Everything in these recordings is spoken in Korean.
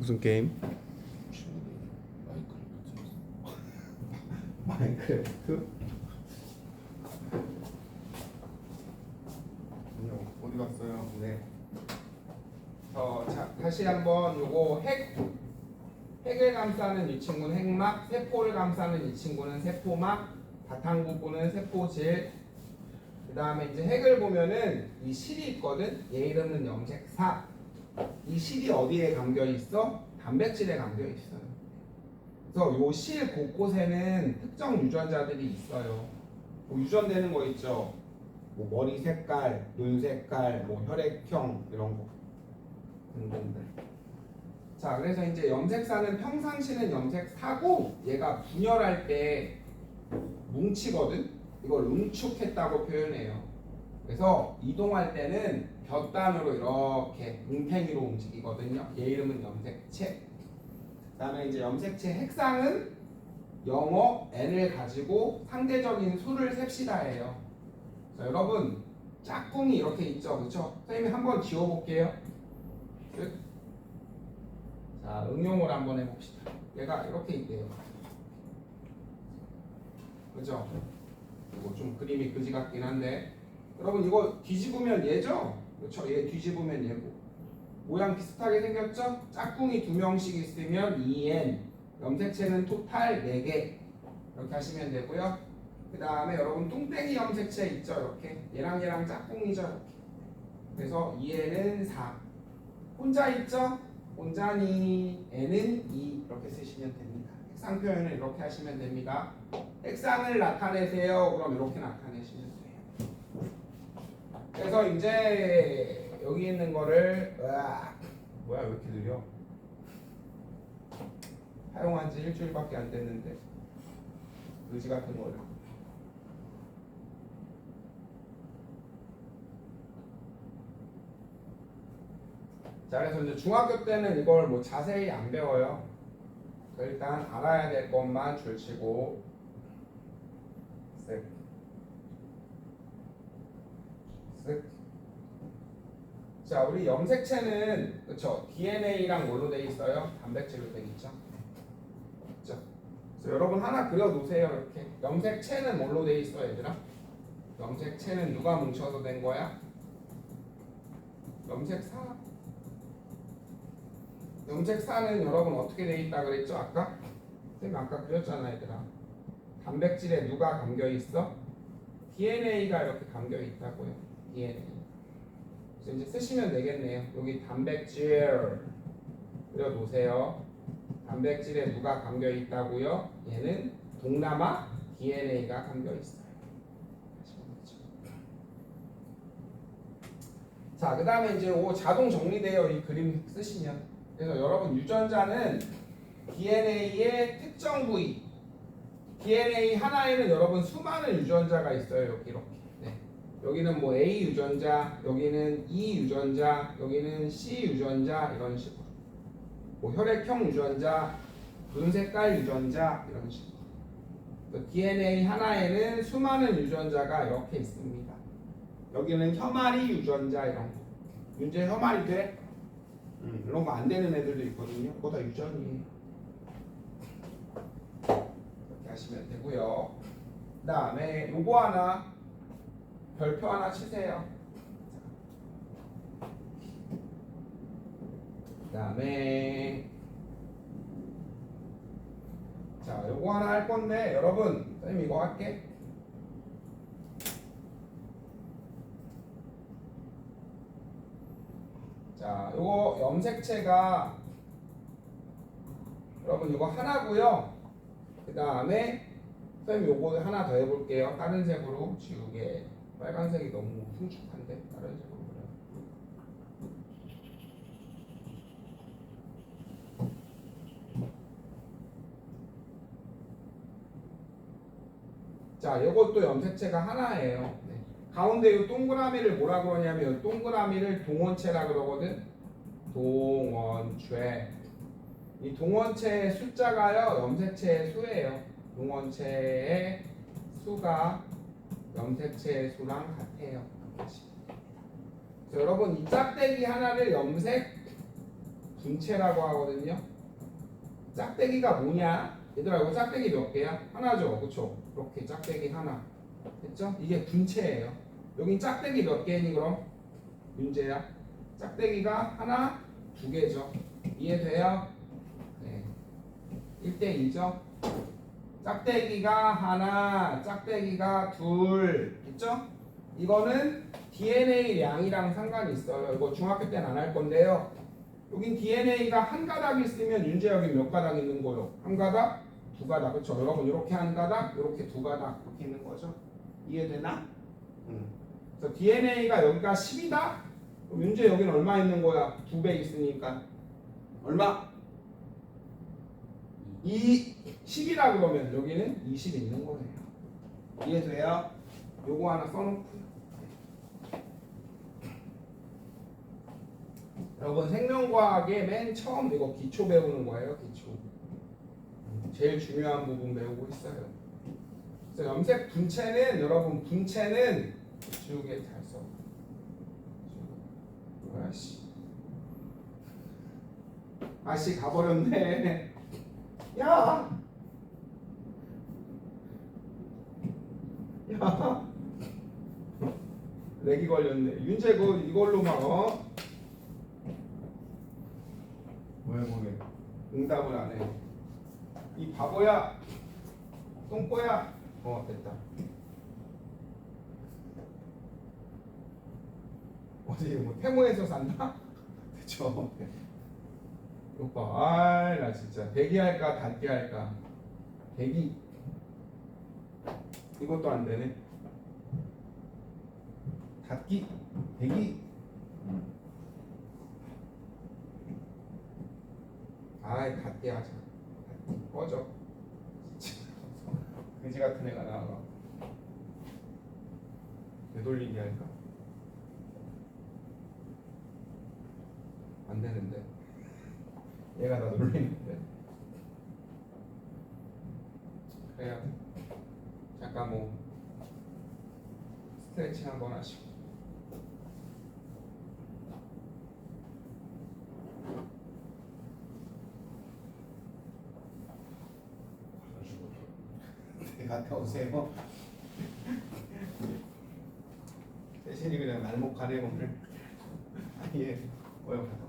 무슨 게임? 마인크래프트? 어디 갔어요? 네. 자, 다시 한번 요거 핵을 감싸는 이 친구는 핵막, 세포를 감싸는 이 친구는 세포막, 바탕 부분은 세포질. 그 다음에 이제 핵을 보면은 이 실이 있거든. 얘 이름은 염색사. 이 실이 어디에 감겨 있어? 단백질에 감겨 있어요. 그래서 요 실 곳곳에는 특정 유전자들이 있어요. 뭐 유전되는 거 있죠. 뭐 머리 색깔, 눈 색깔, 뭐 혈액형 이런 거 등등등. 자, 그래서 이제 염색사는 평상시는 염색사고 얘가 분열할 때 뭉치거든. 이걸 응축했다고 표현해요. 그래서 이동할 때는 곁단으로 이렇게 뭉탱이로 움직이거든요. 얘 이름은 염색체. 그다음에 이제 염색체 핵상은 영어 n을 가지고 상대적인 수를 셉시다예요. 자, 여러분 짝꿍이 이렇게 있죠, 그렇죠? 선생님이 한번 지워볼게요. 끝. 자, 응용을 한번 해봅시다. 얘가 이렇게 있대요. 그죠? 이거 좀 그림이 그지 같긴 한데 여러분 이거 뒤집으면 얘죠? 그렇죠? 얘 뒤집으면 얘고 모양 비슷하게 생겼죠? 짝꿍이 2명씩 있으면 2n 염색체는 토탈 4개 이렇게 하시면 되고요. 그 다음에 여러분 뚱땡이 염색체 있죠? 이렇게 얘랑 얘랑 짝꿍이죠? 이렇게. 그래서 2n은 4 혼자 있죠? 혼자니 n은 2 이렇게 쓰시면 됩니다. 핵상 표현을 이렇게 하시면 됩니다. 핵상을 나타내세요. 그럼 이렇게 나타내시면 돼요. 그래서 이제 여기 있는 거를 뭐야 왜 이렇게 느려? 사용한 지 일주일밖에 안 됐는데 의지 같은 거를. 자, 그래서 이제 중학교 때는 이걸 뭐 자세히 안 배워요. 일단 알아야 될 것만 줄치고 쓱. 자, 우리 염색체는 그렇죠? DNA랑 뭘로 돼 있어요? 단백질로 돼 있죠. 그렇죠? 그래서 여러분 하나 그려 놓으세요. 이렇게 염색체는 뭘로 돼 있어, 얘들아? 염색체는 누가 뭉쳐서 된 거야? 염색사. 염색사는 여러분 어떻게 돼 있다 그랬죠? 아까? 선생님 아까 그렸잖아, 얘들아. 단백질에 누가 감겨 있어? DNA가 이렇게 감겨 있다고요. DNA. 그래서 이제 쓰시면 되겠네요. 여기 단백질 그려 놓으세요. 단백질에 누가 감겨 있다고요? 얘는 동남아 DNA가 감겨 있어요. 자, 그 다음에 이제 자동 정리돼요. 이 그림 쓰시면. 그래서 여러분 유전자는 DNA의 특정 부위, DNA 하나에는 여러분 수많은 유전자가 있어요. 여기 이렇게. 네. 여기는 뭐 A 유전자, 여기는 E 유전자, 여기는 C 유전자 이런 식으로. 뭐 혈액형 유전자, 눈 색깔 유전자 이런 식으로. DNA 하나에는 수많은 유전자가 이렇게 있습니다. 여기는 혐알이 유전자 이런 거. 윤재 혐알이 돼? 이런 거 안 되는 애들도 있거든요. 그거 다 유전이에요. 이렇게 하시면 되고요. 그 다음에 요거 하나 별표 하나 치세요. 그 다음에 자, 요거 하나 할 건데 여러분 선생님 이거 할게. 자, 요거 염색체가 여러분 이거 하나고요. 그 다음에 선생님 요거 하나 더 해볼게요. 다른 색으로 지우개. 빨간색이 너무 흉측한데 다른 색으로 그래요. 자, 요것도 염색체가 하나예요. 네. 가운데 이 동그라미를 뭐라 그러냐면 이 동그라미를 동원체라 그러거든. 동원체. 이 동원체의 숫자가요 염색체의 수예요. 동원체의 수가 염색체의 수랑 같아요. 그래서 여러분 이 짝대기 하나를 염색 분체라고 하거든요. 짝대기가 뭐냐? 얘들아 이거 짝대기 몇 개야? 하나죠. 그쵸? 이렇게 짝대기 하나. 됐죠? 이게 분체예요. 여긴 짝대기 몇 개니 그럼? 문제야. 짝대기가 하나, 두 개죠. 이해돼요? 네. 1대2죠? 짝대기가 하나, 짝대기가 둘. 있죠? 이거는 DNA 양이랑 상관이 있어요. 이거 중학교 때는 안 할 건데요. 여긴 DNA가 한 가닥 있으면 윤재 여기 몇 가닥 있는 거요? 한 가닥, 두 가닥. 그렇죠? 여러분 이렇게 한 가닥, 이렇게 두 가닥 이렇게 있는 거죠. 이해되나? 그래서 DNA가 여기가 10이다? 그럼 윤재 여기는 얼마 있는 거야? 2배 있으니까 얼마? 10이라 그러면 여기는 20 있는 거예요. 이해돼요? 요거 하나 써놓고요. 여러분 생명과학의 맨 처음 이거 기초 배우는 거예요. 기초. 제일 중요한 부분 배우고 있어요. 그래서 염색 분체는 여러분 분체는 지우개 잘 써. 아씨. 아씨 가버렸네. 야. 야. 렉이 걸렸네. 윤재 그 이걸로 막 뭐해 응답을 안 해. 이 바보야 똥꼬야. 됐다. 어디 뭐 태모에서 산다? 그쵸? 오빠 나 진짜 대기 할까 닫기 할까. 대기 이것도 안 되네. 닫기 대기. 닫기 하자. 닫기 꺼져. 그지 같은 애가 나와가. 되돌리기 할까? 안 되는데. 얘가 나 놀리는데. 그래요. 잠깐 뭐 스트레칭 한번 하시고. 갔다 오세요. 대신이 그냥 날목하네 오늘. 예, 갔다 오세요.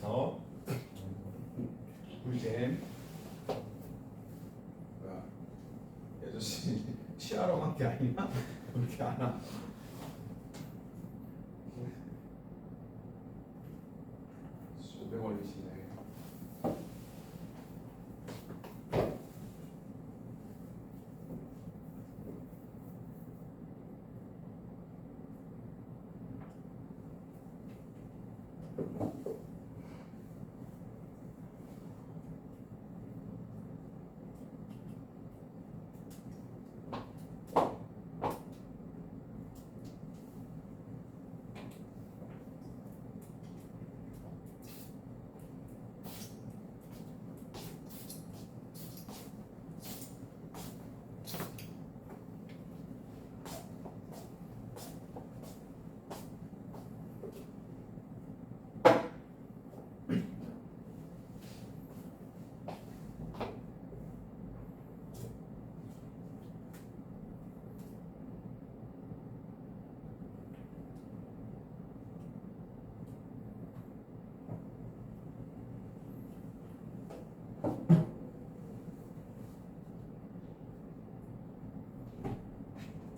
그래서 꿀잼. 뭐야? 이 아저씨 취하러 간 게 아니야? 왜 이렇게 안 와? 오래 걸리시네.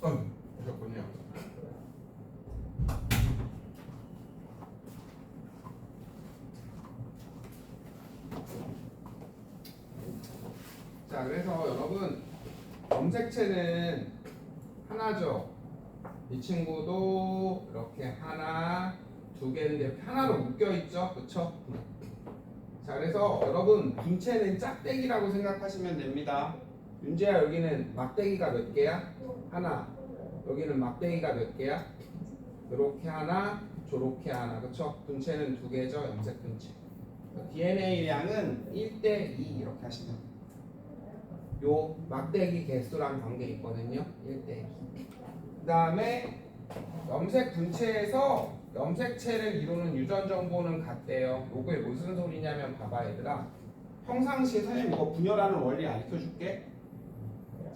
오셨군요. 자, 그래서 여러분 염색체는 하나죠. 이 친구도 이렇게 하나, 두 개인데 이렇게 하나로 묶여 있죠, 그렇죠? 자, 그래서 여러분 분체는 짝대기라고 생각하시면 됩니다. 윤재야, 여기는 막대기가 몇 개야? 하나. 여기는 막대기가 몇 개야? 이렇게 하나, 저렇게 하나, 그렇죠? 분체는 두 개죠, 염색 분체. DNA량은 1:2 이렇게 하시면 돼요. 요 막대기 개수랑 관계 있거든요. 1:2. 그 다음에 염색 분체에서 염색체를 이루는 유전 정보는 같대요. 요게 무슨 소리냐면 봐봐 얘들아. 평상시에 선생님 이거 분열하는 원리 알려 줄게.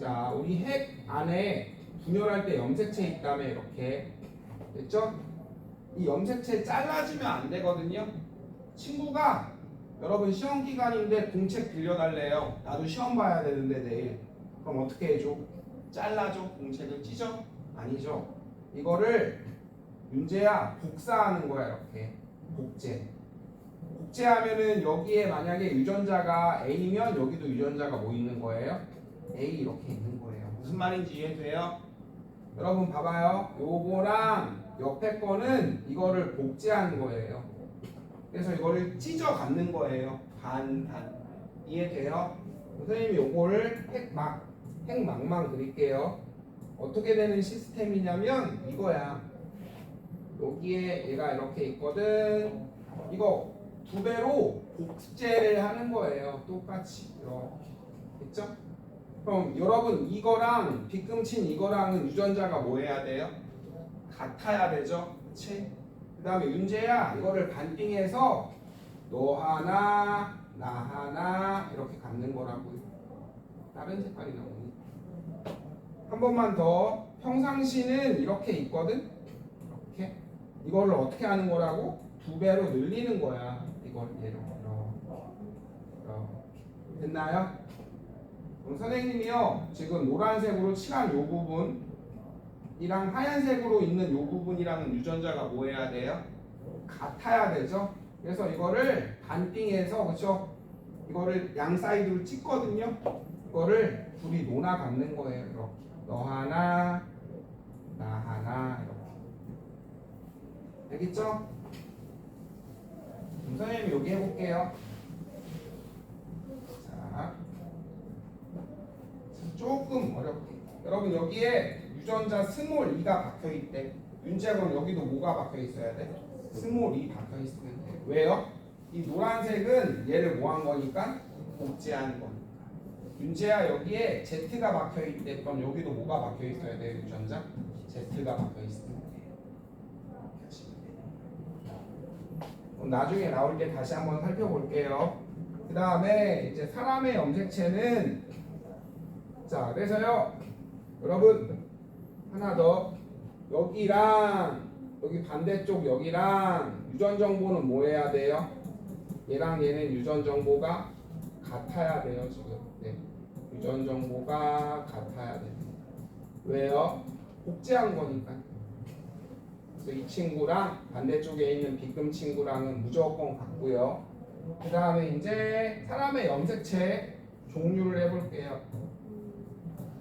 자, 우리 핵 안에 분열할 때 염색체 있다며 이렇게 됐죠? 이 염색체 잘라주면 안 되거든요. 친구가 여러분 시험 기간인데 공책 빌려달래요. 나도 시험 봐야 되는데 내일. 그럼 어떻게 해줘? 잘라줘? 공책을 찢어? 아니죠. 이거를 윤재야 복사하는 거야. 이렇게 복제. 복제하면은 여기에 만약에 유전자가 A면 여기도 유전자가 뭐 있는 거예요? A 이렇게 있는 거예요. 무슨 말인지 이해돼요? 여러분 봐봐요. 요거랑 옆에 거는 이거를 복제한 거예요. 그래서 이거를 찢어 갖는 거예요. 반. 이해돼요? 선생님이 요거를 핵막만 그릴게요. 어떻게 되는 시스템이냐면 이거야. 여기에 얘가 이렇게 있거든. 이거 두 배로 복제를 하는 거예요. 똑같이 이렇게. 됐죠? 그럼 여러분 이거랑 빗금친 이거랑은 유전자가 뭐 해야 돼요? 같아야 되죠? 그치? 그 다음에 윤재야 이거를 반띵해서 너 하나 나 하나 이렇게 갖는 거라고요. 다른 색깔이 나오니 한 번만 더. 평상시는 이렇게 있거든. 이렇게 이거를 어떻게 하는 거라고? 두 배로 늘리는 거야. 이걸 이렇게 됐나요? 그럼 선생님이요 지금 노란색으로 칠한 요 부분이랑 하얀색으로 있는 요 부분이랑은 유전자가 뭐 해야 돼요? 같아야 되죠. 그래서 이거를 반띵해서 그렇죠? 이거를 양 사이드로 찍거든요. 이거를 둘이 논아 갖는 거예요. 이렇게 너 하나 나 하나 이렇게. 알겠죠? 그럼 선생님이 여기 해볼게요. 자, 조금 어렵게. 여러분 여기에 유전자 스몰 2가 박혀 있대. 윤재건 여기도 뭐가 박혀 있어야 돼? 스몰 2 박혀 있으면 돼. 왜요? 이 노란색은 얘를 뭐 한 거니까? 복제한 거니까. 윤재야 여기에 Z가 박혀 있대. 그럼 여기도 뭐가 박혀 있어야 돼? 유전자? Z가 박혀 있으면 돼. 이렇게 하시면 돼요. 그럼 나중에 나올 때 다시 한번 살펴볼게요. 그 다음에 이제 사람의 염색체는 자 그래서요 여러분 하나 더 여기랑 여기 반대쪽 여기랑 유전 정보는 뭐 해야 돼요? 얘랑 얘는 유전 정보가 같아야 돼요 지금. 네. 유전 정보가 같아야 됩니다. 왜요? 복제한 거니까. 그래서 이 친구랑 반대쪽에 있는 B금 친구랑은 무조건 같고요. 그 다음에 이제 사람의 염색체 종류를 해볼게요.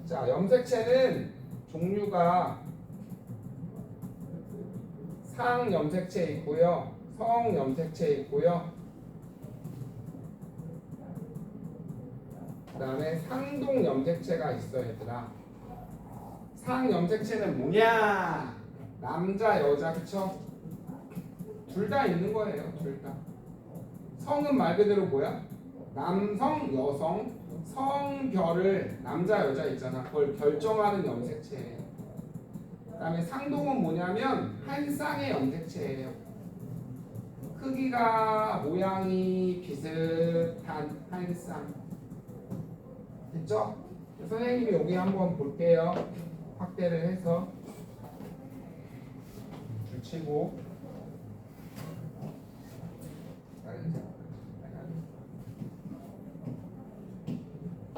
자, 염색체는 종류가 상 염색체 있고요, 성 염색체 있고요, 그 다음에 상동 염색체가 있어요, 얘들아. 상 염색체는 뭐냐? 남자, 여자, 그쵸? 둘 다 있는 거예요, 둘 다. 성은 말 그대로 뭐야? 남성, 여성, 성별을 남자, 여자 있잖아. 그걸 결정하는 염색체예요. 그 다음에 상동은 뭐냐면 한 쌍의 염색체예요. 크기가 모양이 비슷한 한 쌍. 됐죠? 선생님이 여기 한번 볼게요. 확대를 해서 줄치고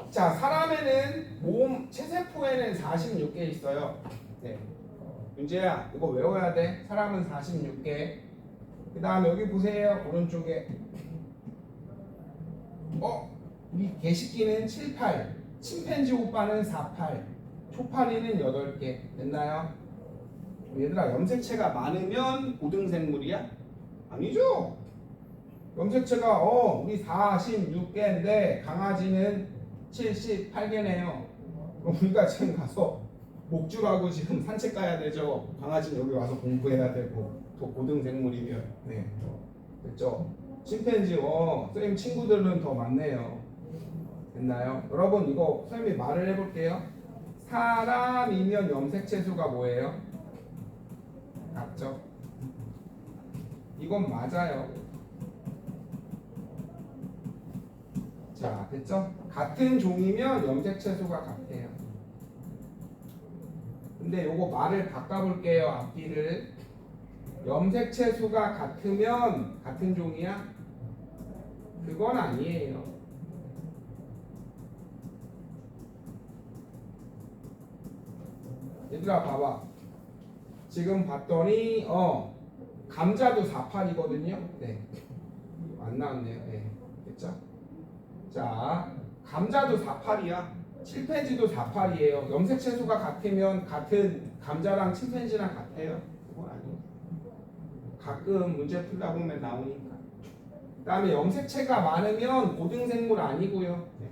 자, 사람에는 몸 체세포에는 46개 있어요. 네. 윤재야, 이거 외워야 돼. 사람은 46개. 그 다음 여기 보세요. 오른쪽에. 우리 개식기는 7, 8. 침팬지 오빠는 4, 8. 초파리는 8개. 됐나요? 얘들아, 염색체가 많으면 고등생물이야? 아니죠. 염색체가 우리 46개인데 강아지는 78개네요. 그럼 우리가 지금 가서 목줄하고 지금 산책 가야 되죠. 강아지는 여기 와서 공부해야 되고 또 고등생물이면. 네. 됐죠? 침팬지 선생님 친구들은 더 많네요. 됐나요? 여러분 이거 선생님이 말을 해볼게요. 사람이면 염색체 수가 뭐예요? 같죠? 이건 맞아요. 자, 됐죠? 같은 종이면 염색체 수가 같아요. 근데 요거 말을 바꿔볼게요. 앞뒤를. 염색체 수가 같으면 같은 종이야? 그건 아니에요. 얘들아 봐봐. 지금 봤더니 감자도 48이거든요. 네. 안 나왔네요. 네. 됐죠? 자, 감자도 48이야. 침팬지도 48이에요. 염색체 수가 같으면 같은 감자랑 침팬지랑 같아요? 그건 아니에요. 가끔 문제 풀다 보면 나오니까. 그 다음에 염색체가 많으면 고등생물 아니고요. 네.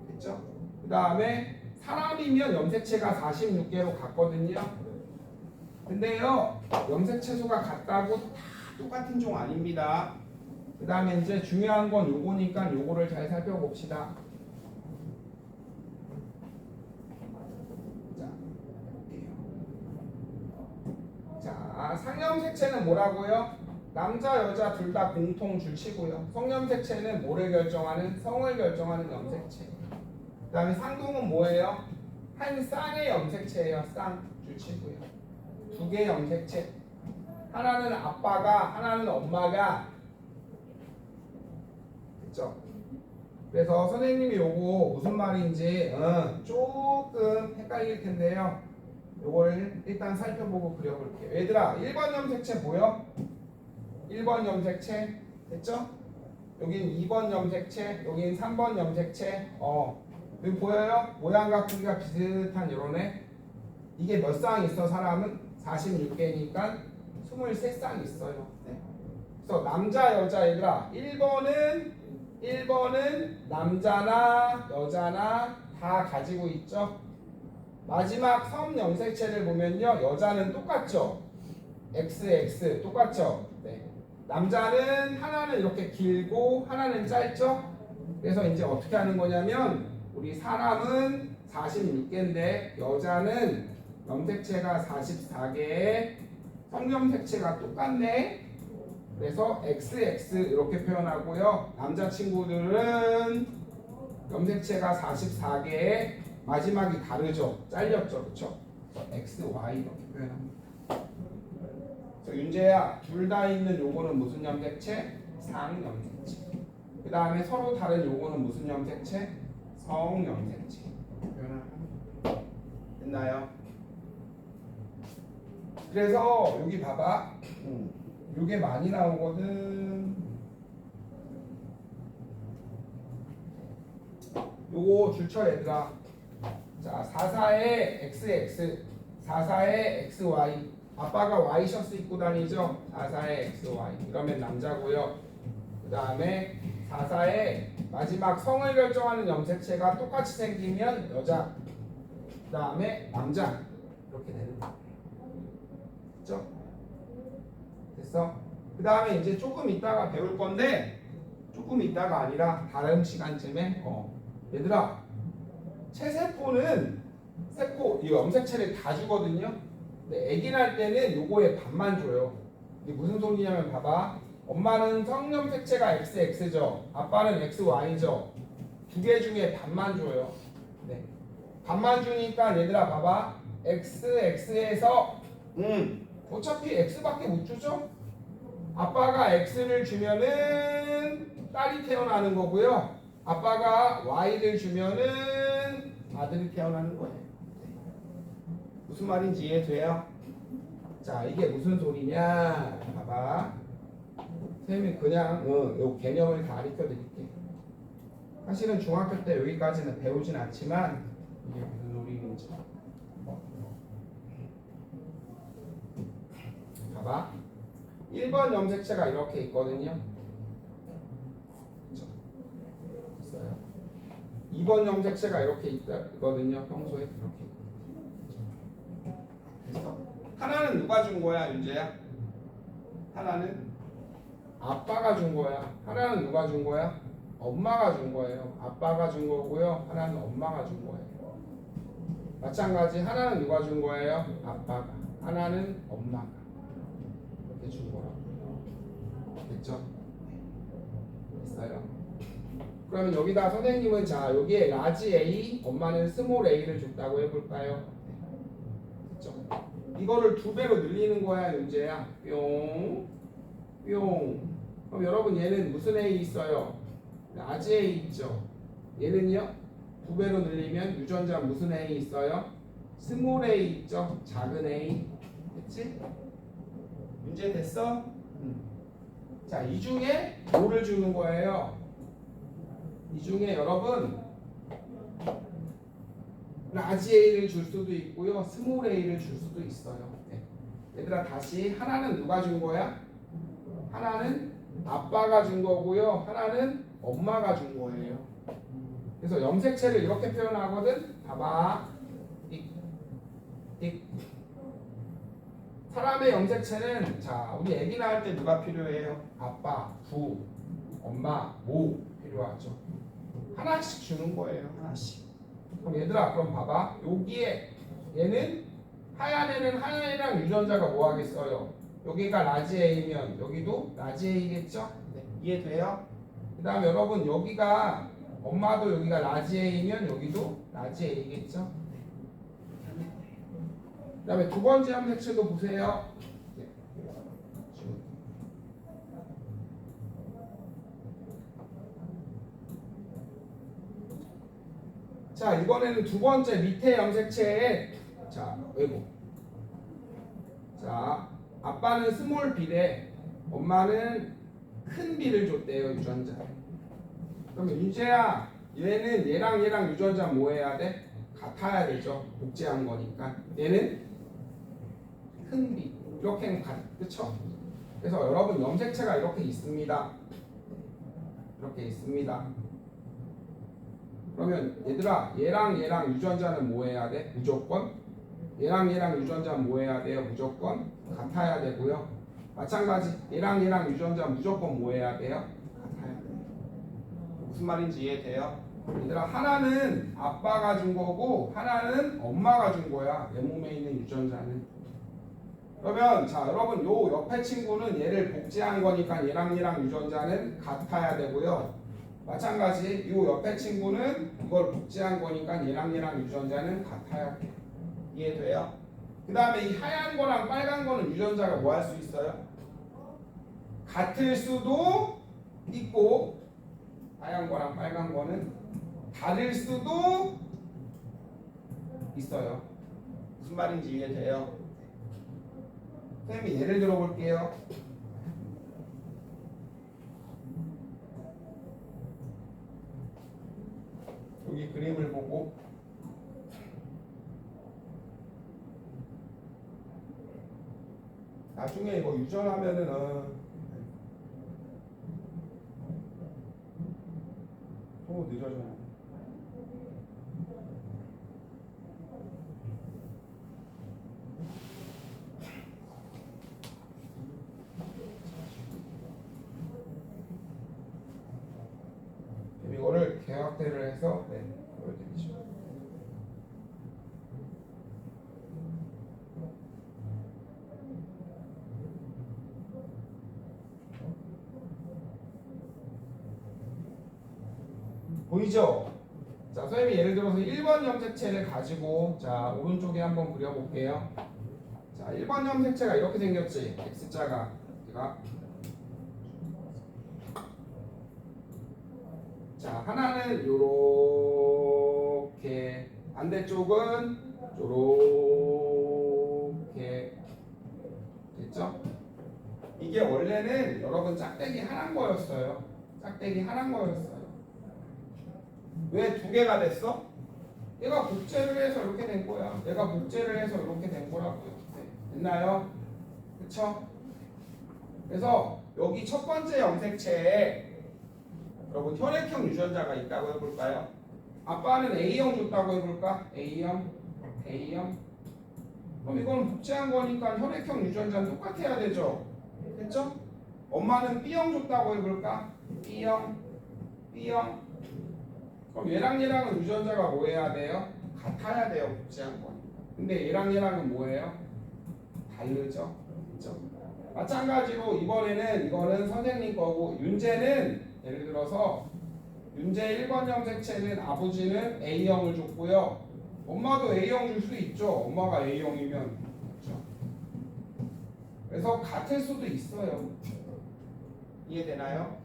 됐죠? 그 다음에 사람이면 염색체가 46개로 같거든요. 근데요, 염색체 수가 같다고 다 똑같은 종 아닙니다. 그 다음에 이제 중요한 건 요거니까 요거를 잘 살펴봅시다. 자, 상염색체는 뭐라고요? 남자, 여자 둘 다 공통 줄치고요. 성염색체는 뭐를 결정하는? 성을 결정하는 염색체. 그 다음에 상동은 뭐예요? 한 쌍의 염색체예요. 쌍 줄치고요. 두 개의 염색체. 하나는 아빠가, 하나는 엄마가. 됐죠? 그래서 선생님이 요거 무슨 말인지 조금 헷갈릴 텐데요. 요걸 일단 살펴보고 그려볼게요. 얘들아, 1번 염색체 보여? 1번 염색체 됐죠? 여긴 2번 염색체, 여긴 3번 염색체. 여기 보여요? 모양과 크기가 비슷한 요런 애. 이게 몇 쌍 있어? 사람은 46개니까 23쌍 있어요. 네. 그래서 남자, 여자. 얘들아, 1번은 남자나 여자나 다 가지고 있죠. 마지막 섬 염색체를 보면요, 여자는 똑같죠. XX 똑같죠. 네. 남자는 하나는 이렇게 길고 하나는 짧죠. 그래서 이제 어떻게 하는 거냐면 우리 사람은 46개인데 여자는 염색체가 44개에 성염색체가 똑같네. 그래서 XX 이렇게 표현하고요. 남자친구들은 염색체가 44개에 마지막이 다르죠. 잘렸죠. 그렇죠? X, Y 이렇게 표현합니다. 그래서 윤재야, 둘 다 있는 요거는 무슨 염색체? 상염색체. 다음에 서로 다른 요거는 무슨 염색체? 성염색체. 됐나요? 그래서 여기 봐봐. 요게 많이 나오거든. 요거 줄쳐 얘들아. 자, 44에 XX, 44에 XY. 아빠가 Y 셔츠 입고 다니죠? 44에 XY. 이러면 남자고요. 그 다음에 44에 마지막 성을 결정하는 염색체가 똑같이 생기면 여자. 그 다음에 남자. 이렇게 되는 거예요. 됐죠? 됐어? 그 다음에 이제 조금 이따가 배울 건데, 조금 이따가 아니라 다른 시간쯤에 얘들아, 체세포는 세포 이 염색체를 다 주거든요. 근데 애기 날 때는 요거의 반만 줘요. 이게 무슨 소리냐면 봐봐. 엄마는 성염색체가 XX죠. 아빠는 XY죠. 두 개 중에 반만 줘요. 네. 반만 주니까 얘들아 봐봐. XX에서 어차피 X밖에 못 주죠. 아빠가 X를 주면은 딸이 태어나는 거고요. 아빠가 Y를 주면은 아들이 태어나는 거예요. 무슨 말인지 이해돼요? 자, 이게 무슨 소리냐? 봐봐. 선생님이 그냥 요 개념을 다 가르쳐 드릴게. 사실은 중학교 때 여기까지는 배우진 않지만 이게 무슨 소리인지. 봐봐. 1번 염색체가 이렇게 있거든요. 있어요. 2번 염색체가 이렇게 있거든요. 평소에 이렇게. 그래서 하나는 누가 준 거야, 윤재야? 하나는 아빠가 준 거야. 하나는 누가 준 거야? 엄마가 준 거예요. 아빠가 준 거고요. 하나는 엄마가 준 거예요. 마찬가지 하나는 누가 준 거예요? 아빠가. 하나는 엄마가. 이렇게 준 거라고. 됐죠? 됐어요? 그러면 여기다 선생님은 자 여기에 라지 A, 엄마는 스몰 A를 줬다고 해볼까요? 됐죠? 이거를 2배로 늘리는 거야, 윤재야. 뿅, 뿅. 그럼 여러분 얘는 무슨 A 있어요? 라지 A 있죠? 얘는요? 2배로 늘리면 유전자 무슨 A 있어요? 스몰 A 있죠? 작은 A. 됐지? 문제 됐어? 자, 이 중에 뭐를 주는 거예요? 이 중에 여러분 라지 A를 줄 수도 있고요. 스몰 A를 줄 수도 있어요. 네. 얘들아 다시 하나는 누가 준 거야? 하나는 아빠가 준 거고요. 하나는 엄마가 준 거예요. 그래서 염색체를 이렇게 표현하거든. 봐봐. 사람의 염색체는 자 우리 아기 낳을 때 누가 필요해요? 아빠, 부, 엄마, 모 필요하죠. 하나씩 주는 거예요. 하나씩. 그럼 얘들아 그럼 봐봐. 여기에 얘는 하얀 애는 하얀 애랑 유전자가 뭐 하겠어요? 여기가 라지 A면 여기도 라지 A겠죠? 네. 이해돼요? 그 다음에 여러분 여기가 엄마도 여기가 라지 A면 여기도 라지 A겠죠? 그 다음에 두 번째 염색체도 보세요. 자 이번에는 두 번째 밑에 염색체에 자 외고 자 아빠는 스몰 B래 엄마는 큰 B를 줬대요 유전자. 그러면 윤재야 얘는 얘랑 유전자 뭐 해야 돼? 같아야 되죠. 복제한 거니까 얘는 큰 B 이렇게는 그쵸? 그래서 여러분 염색체가 이렇게 있습니다. 이렇게 있습니다. 그러면 얘들아 얘랑 유전자는 뭐 해야 돼? 무조건 얘랑 유전자는 뭐 해야 돼요? 무조건 같아야 되고요. 마찬가지 얘랑 유전자 무조건 뭐 해야 돼요? 같아야 돼요. 무슨 말인지 이해돼요? 얘들아 하나는 아빠가 준 거고 하나는 엄마가 준 거야. 내 몸에 있는 유전자는. 그러면 자 여러분 요 옆에 친구는 얘를 복제한 거니까 얘랑 유전자는 같아야 되고요. 마찬가지 요 옆에 친구는 이걸 복제한 거니까 얘랑 유전자는 같아야 돼. 이해돼요? 그 다음에 이 하얀 거랑 빨간 거는 유전자가 뭐 할 수 있어요? 같을 수도 있고 하얀 거랑 빨간 거는 다를 수도 있어요. 무슨 말인지 이해돼요? 선생님이 예를 들어 볼게요. 여기 그림을 보고 나중에 이거 유전하면은 또 늦어져요. 이거를 개확대를 해서 보여드리죠. 보이죠? 자, 선생님이 예를 들어서 1번 염색체를 가지고 자, 오른쪽에 한번 그려볼게요. 자, 1번 염색체가 이렇게 생겼지? X자가 자, 하나는 요렇게, 반대쪽은 요렇게 됐죠? 이게 원래는 여러분 짝대기 하나인 거였어요. 짝대기 하나인 거였어요. 왜 두 개가 됐어? 얘가 복제를 해서 이렇게 된 거야. 얘가 복제를 해서 이렇게 된 거라고요. 됐나요? 그쵸? 그래서 여기 첫 번째 염색체에 여러분 혈액형 유전자가 있다고 해볼까요? 아빠는 A형 줬다고 해볼까? A형. 그럼 이건 복제한 거니까 혈액형 유전자는 똑같아야 되죠? 됐죠? 엄마는 B형 줬다고 해볼까? B형. 그럼 얘랑은 유전자가 뭐 해야 돼요? 같아야 돼요, 복제한 건. 근데 얘랑은 뭐예요? 다르죠? 그렇죠? 마찬가지로 이번에는 이거는 선생님 거고, 윤재는 예를 들어서 윤재 1번 염색체는 아버지는 A형을 줬고요. 엄마도 A형 줄 수 있죠. 엄마가 A형이면. 그렇죠? 그래서 같을 수도 있어요. 이해되나요?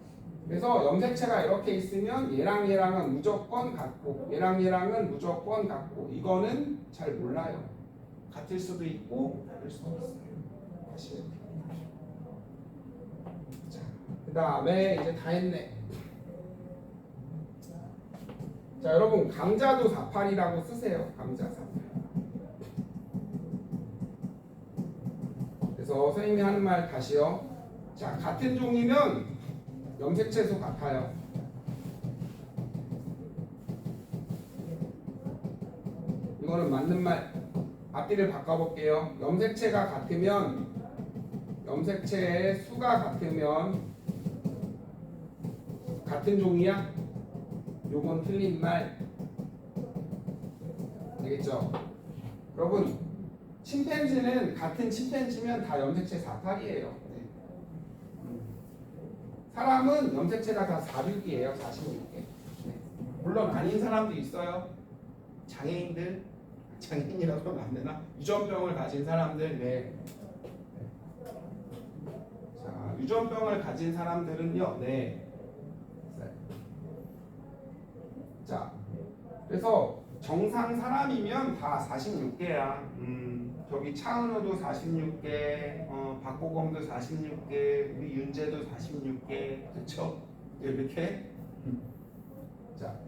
그래서 염색체가 이렇게 있으면 얘랑은 무조건 같고 얘랑은 무조건 같고 이거는 잘 몰라요. 같을 수도 있고 다를 수도 있어요. 다시 자, 그 다음에 이제 다 했네. 자, 여러분 감자도 48이라고 쓰세요. 감자 48. 그래서 선생님이 하는 말 다시요. 자, 같은 종이면 염색체도 같아요. 이거는 맞는 말. 앞뒤를 바꿔볼게요. 염색체가 같으면 염색체의 수가 같으면 같은 종이야? 요건 틀린 말. 되겠죠? 여러분 침팬지는 같은 침팬지면 다 염색체 48이에요. 사람은 염색체가 다 46이에요. 46개. 네. 물론 아닌 사람도 있어요. 장애인이라고 하면 안 되나? 유전병을 가진 사람들. 네. 자, 유전병을 가진 사람들은요. 네. 자, 그래서 정상 사람이면 다 46개야. 저기 차은우도 46개, 박보검도 46개, 우리 윤재도 46개, 그렇죠? 이렇게. 자,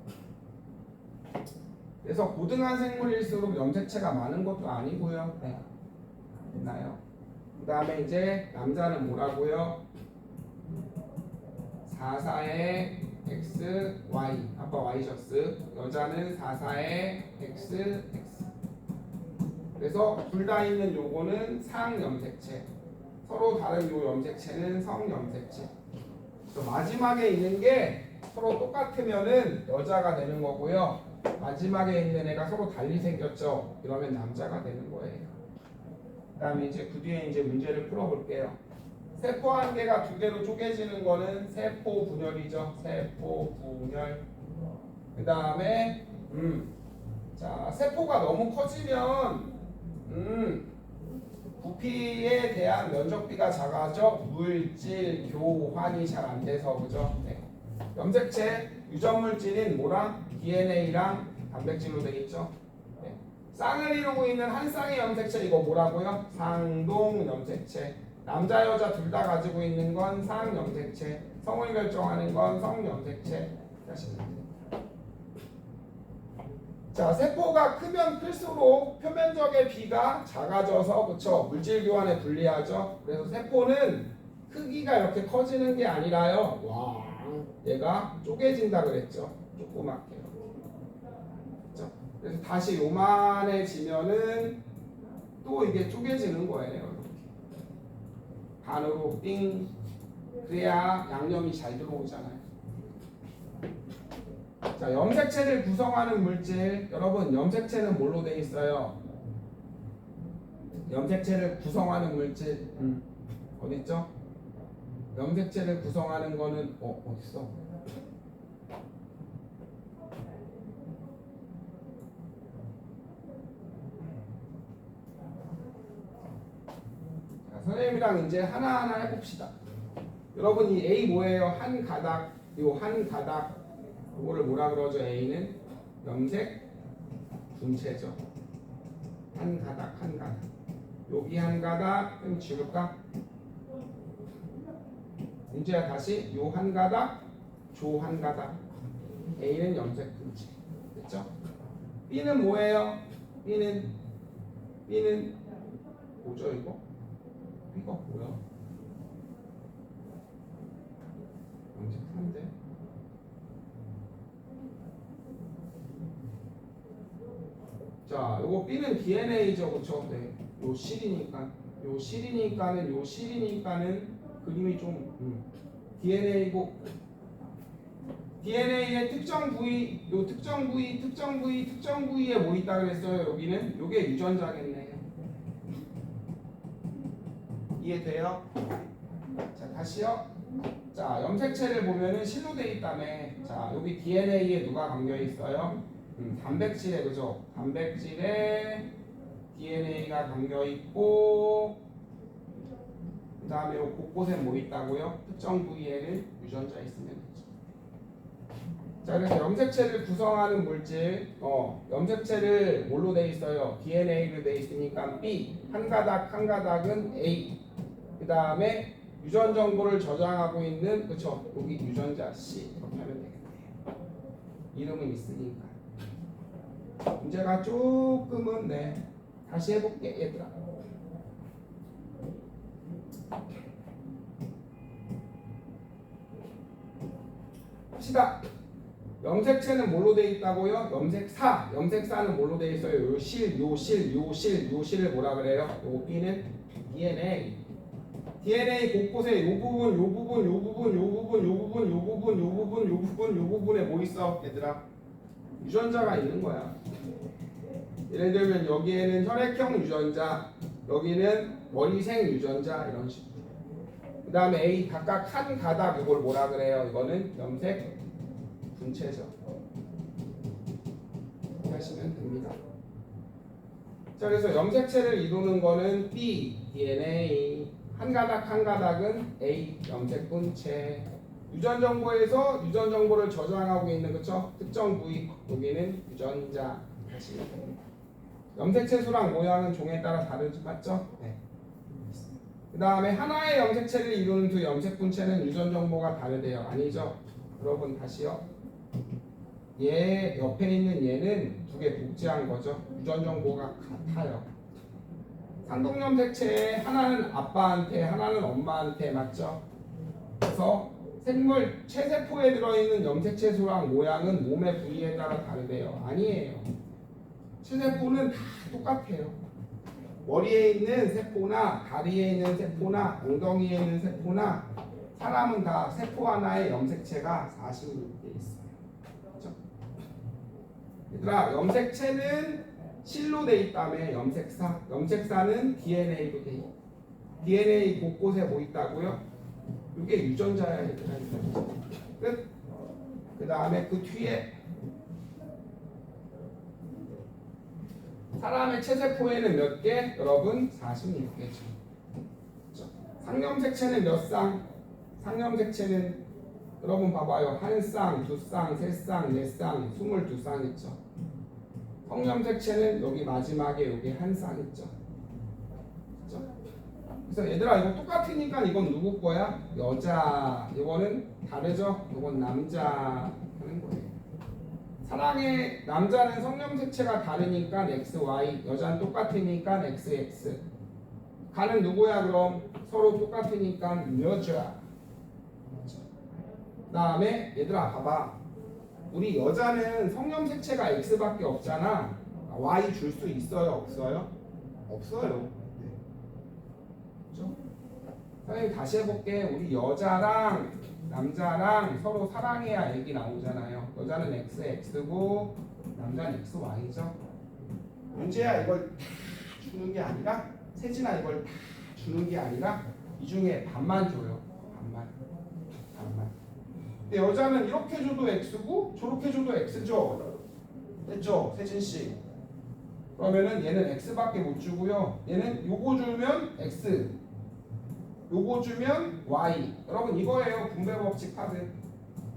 그래서 고등한 생물일수록 염색체가 많은 것도 아니고요. 네, 있나요? 그 다음에 이제 남자는 뭐라고요? 44의 X, Y, 아빠 Y셔츠. 여자는 44의 X, X. 그래서 둘 다 있는 요거는 상염색체. 서로 다른 요 염색체는 성염색체. 그래서 마지막에 있는 게 서로 똑같으면은 여자가 되는 거고요. 마지막에 있는 애가 서로 달리 생겼죠. 이러면 남자가 되는 거예요. 그다음에 이제 그 뒤에 이제 문제를 풀어볼게요. 세포 한 개가 두 개로 쪼개지는 거는 세포 분열이죠. 세포 분열. 그 다음에 자, 세포가 너무 커지면 부피에 대한 면적비가 작아져 물질 교환이 잘 안 돼서 그죠? 네. 염색체 유전 물질인 뭐랑 DNA랑 단백질로 되어 있죠. 네. 쌍을 이루고 있는 한 쌍의 염색체 이거 뭐라고요? 상동 염색체. 남자 여자 둘 다 가지고 있는 건 상염색체. 성을 결정하는 건 성염색체. 하시면 됩니다. 자, 세포가 크면 클수록 표면적의 비가 작아져서 그쵸 물질 교환에 불리하죠. 그래서 세포는 크기가 이렇게 커지는 게 아니라요. 와, 얘가 쪼개진다 그랬죠. 조그맣게. 그쵸? 그래서 다시 요만해지면은 또 이게 쪼개지는 거예요. 이렇게. 반으로 띵. 그래야 양념이 잘 들어오잖아요. 자, 염색체를 구성하는 물질. 여러분, 염색체는 뭘로 되어 있어요? 염색체를 구성하는 물질. 어디 있죠? 염색체를 구성하는 거는 어디 있어? 자, 선생님이랑 이제 하나하나 해봅시다. 여러분, 이 A 뭐예요? 한 가닥. 요 한 가닥. 이거를 뭐라 그러죠? A는 염색 분체죠. 한 가닥 한 가닥. 여기 한 가닥 좀 지울까? 이제야 다시 요 한 가닥, 조 한 가닥. A는 염색 분체. 됐죠? B는 뭐예요? B는 뭐죠 이거? B가 뭐야? 염색 3대. 자, 요거 B는 DNA죠, 그쵸? 네. 요 실이니까는 그림이 좀 DNA고 DNA의 특정 부위, 요 특정 부위에 뭐 있다 그랬어요? 여기는 요게 유전자겠네요. 이해돼요? 자, 다시요. 자, 염색체를 보면은 실로 돼 있다며. 자, 여기 DNA에 누가 담겨 있어요? 단백질에, 그죠? 단백질에 DNA가 담겨 있고, 그 다음에 곳곳에 뭐 있다고요? 특정 부위에는 유전자 있으면 되죠. 자, 그래서 염색체를 구성하는 물질, 염색체를 뭘로 돼 있어요? DNA로 돼 있으니까 B, 한 가닥 한 가닥은 A, 그 다음에 유전 정보를 저장하고 있는, 그쵸? 여기 유전자 C 이렇게 하면 되겠네요. 이름은 있으니까. 문제가 조금은 다시 해볼게 얘들아. 합시다. 염색체는 뭘로 돼 있다고요? 염색사는 뭘로 돼 있어요? 요 실을 뭐라 그래요? 요 B는 DNA 곳곳에 요 부분에 뭐 있어 얘들아? 유전자가 있는 거야. 예를 들면 여기에는 혈액형 유전자, 여기는 머리색 유전자 이런 식으로. 그 다음에 A 각각 한 가닥 이걸 뭐라 그래요? 이거는 염색 분체죠. 이렇게 하시면 됩니다. 자, 그래서 염색체를 이루는 거는 B, DNA, 한 가닥 한 가닥은 A, 염색 분체. 유전 정보에서 유전 정보를 저장하고 있는 그쵸? 특정 부위, 여기는 유전자 하시면 됩니다. 염색체 수랑 모양은 종에 따라 다르지 맞죠? 네. 그 다음에 하나의 염색체를 이루는 두 염색 분체는 유전 정보가 다르대요. 아니죠? 여러분 다시요. 얘 옆에 있는 얘는 두 개 복제한 거죠. 유전 정보가 같아요. 상동 염색체 하나는 아빠한테 하나는 엄마한테 맞죠? 그래서 생물 체세포에 들어있는 염색체 수랑 모양은 몸의 부위에 따라 다르대요. 아니에요. 체세포는 다 똑같아요. 머리에 있는 세포나 다리에 있는 세포나 엉덩이에 있는 세포나 사람은 다 세포 하나에 염색체가 46개 있어요. 그렇죠? 얘들아, 염색체는 실로 돼 있다며. 염색사는 DNA로 돼 있고 DNA 곳곳에 뭐 있다고요? 이게 유전자야 얘들아. 끝. 그 다음에 그 뒤에 사람의 체세포에는 몇 개? 여러분 46개죠. 상염색체는 몇 쌍? 상염색체는 여러분 봐봐요. 한 쌍, 두 쌍, 세 쌍, 네 쌍, 22쌍 있죠. 성염색체는 여기 마지막에 여기 한 쌍 있죠. 그렇죠? 그래서 얘들아 이거 똑같으니까 이건 누구 거야? 여자. 이거는 다르죠? 이건 남자 하는 거예요. 사랑의 남자는 성염색체가 다르니까 XY, 여자는 똑같으니까 XX. 가는 누구야 그럼? 서로 똑같으니까 여자. 그 다음에 얘들아 봐봐. 우리 여자는 성염색체가 X밖에 없잖아. Y 줄 수 있어요? 없어요? 없어요. 네. 그렇죠? 선생님 다시 해볼게. 우리 여자랑 남자랑 서로 사랑해야 얘기 나오잖아요. 여자는 XX고 남자는 XY죠. 문제야 이걸 주는 게 아니라 세진아 이걸 주는 게 아니라 이 중에 반만 줘요. 반만. 근데 여자는 이렇게 줘도 X고 저렇게 줘도 X죠. 됐죠? 세진씨. 그러면은 얘는 X밖에 못 주고요. 얘는 요거 주면 X, 요거 주면 Y. 여러분 이거예요. 분배 법칙 카드.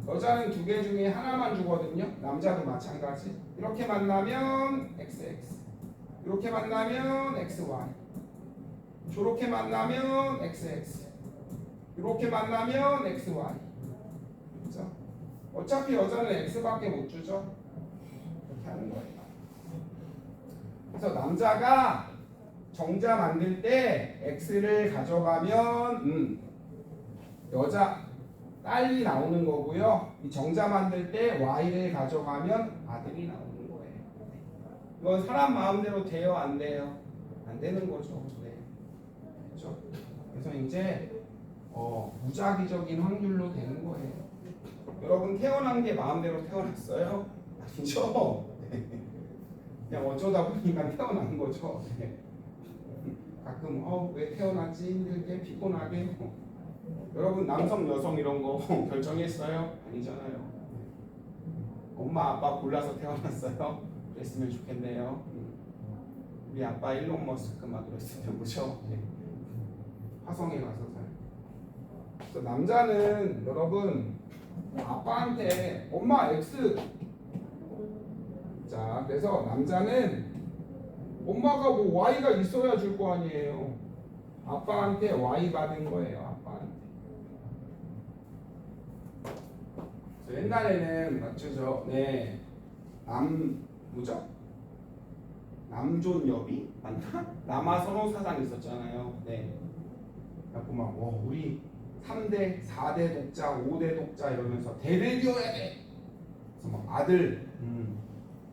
여자는 두 개 중에 하나만 주거든요. 남자도 마찬가지. 이렇게 만나면 XX, 이렇게 만나면 XY, 저렇게 만나면 XX, 이렇게 만나면 XY. 그렇죠? 어차피 여자는 X밖에 못 주죠. 이렇게 하는 거예요. 그래서 남자가 정자 만들 때 X를 가져가면 여자 딸이 나오는 거고요. 이 정자 만들 때 Y를 가져가면 아들이 나오는 거예요. 이건 사람 마음대로 돼요, 안 돼요? 안 되는 거죠. 네. 그렇죠? 그래서 이제 무작위적인 확률로 되는 거예요. 여러분 태어난 게 마음대로 태어났어요? 아니죠? 네. 그냥 어쩌다 보니까 태어난 거죠. 네. 가끔 왜 태어났지 힘들게 피곤하게 여러분 남성 여성 이런 거 결정했어요? 아니잖아요. 엄마 아빠 골라서 태어났어요? 그랬으면 좋겠네요. 우리 아빠 일론 머스크 막 그랬으면 그죠? 네. 화성에 가서 살. 그래서 남자는 여러분 아빠한테 엄마 X. 자 그래서 남자는 엄마가 뭐 Y가 있어야 줄 거 아니에요. 아빠한테 Y 받은 거예요. 아빠한테. 옛날에는 맞죠? 네. 뭐죠? 남존여비? 맞나? 남아선호 사상 있었잖아요. 네. 그래갖고 막 우리 3대, 4대 독자, 5대 독자 이러면서 대를 이어야 돼. 그래서 막 아들,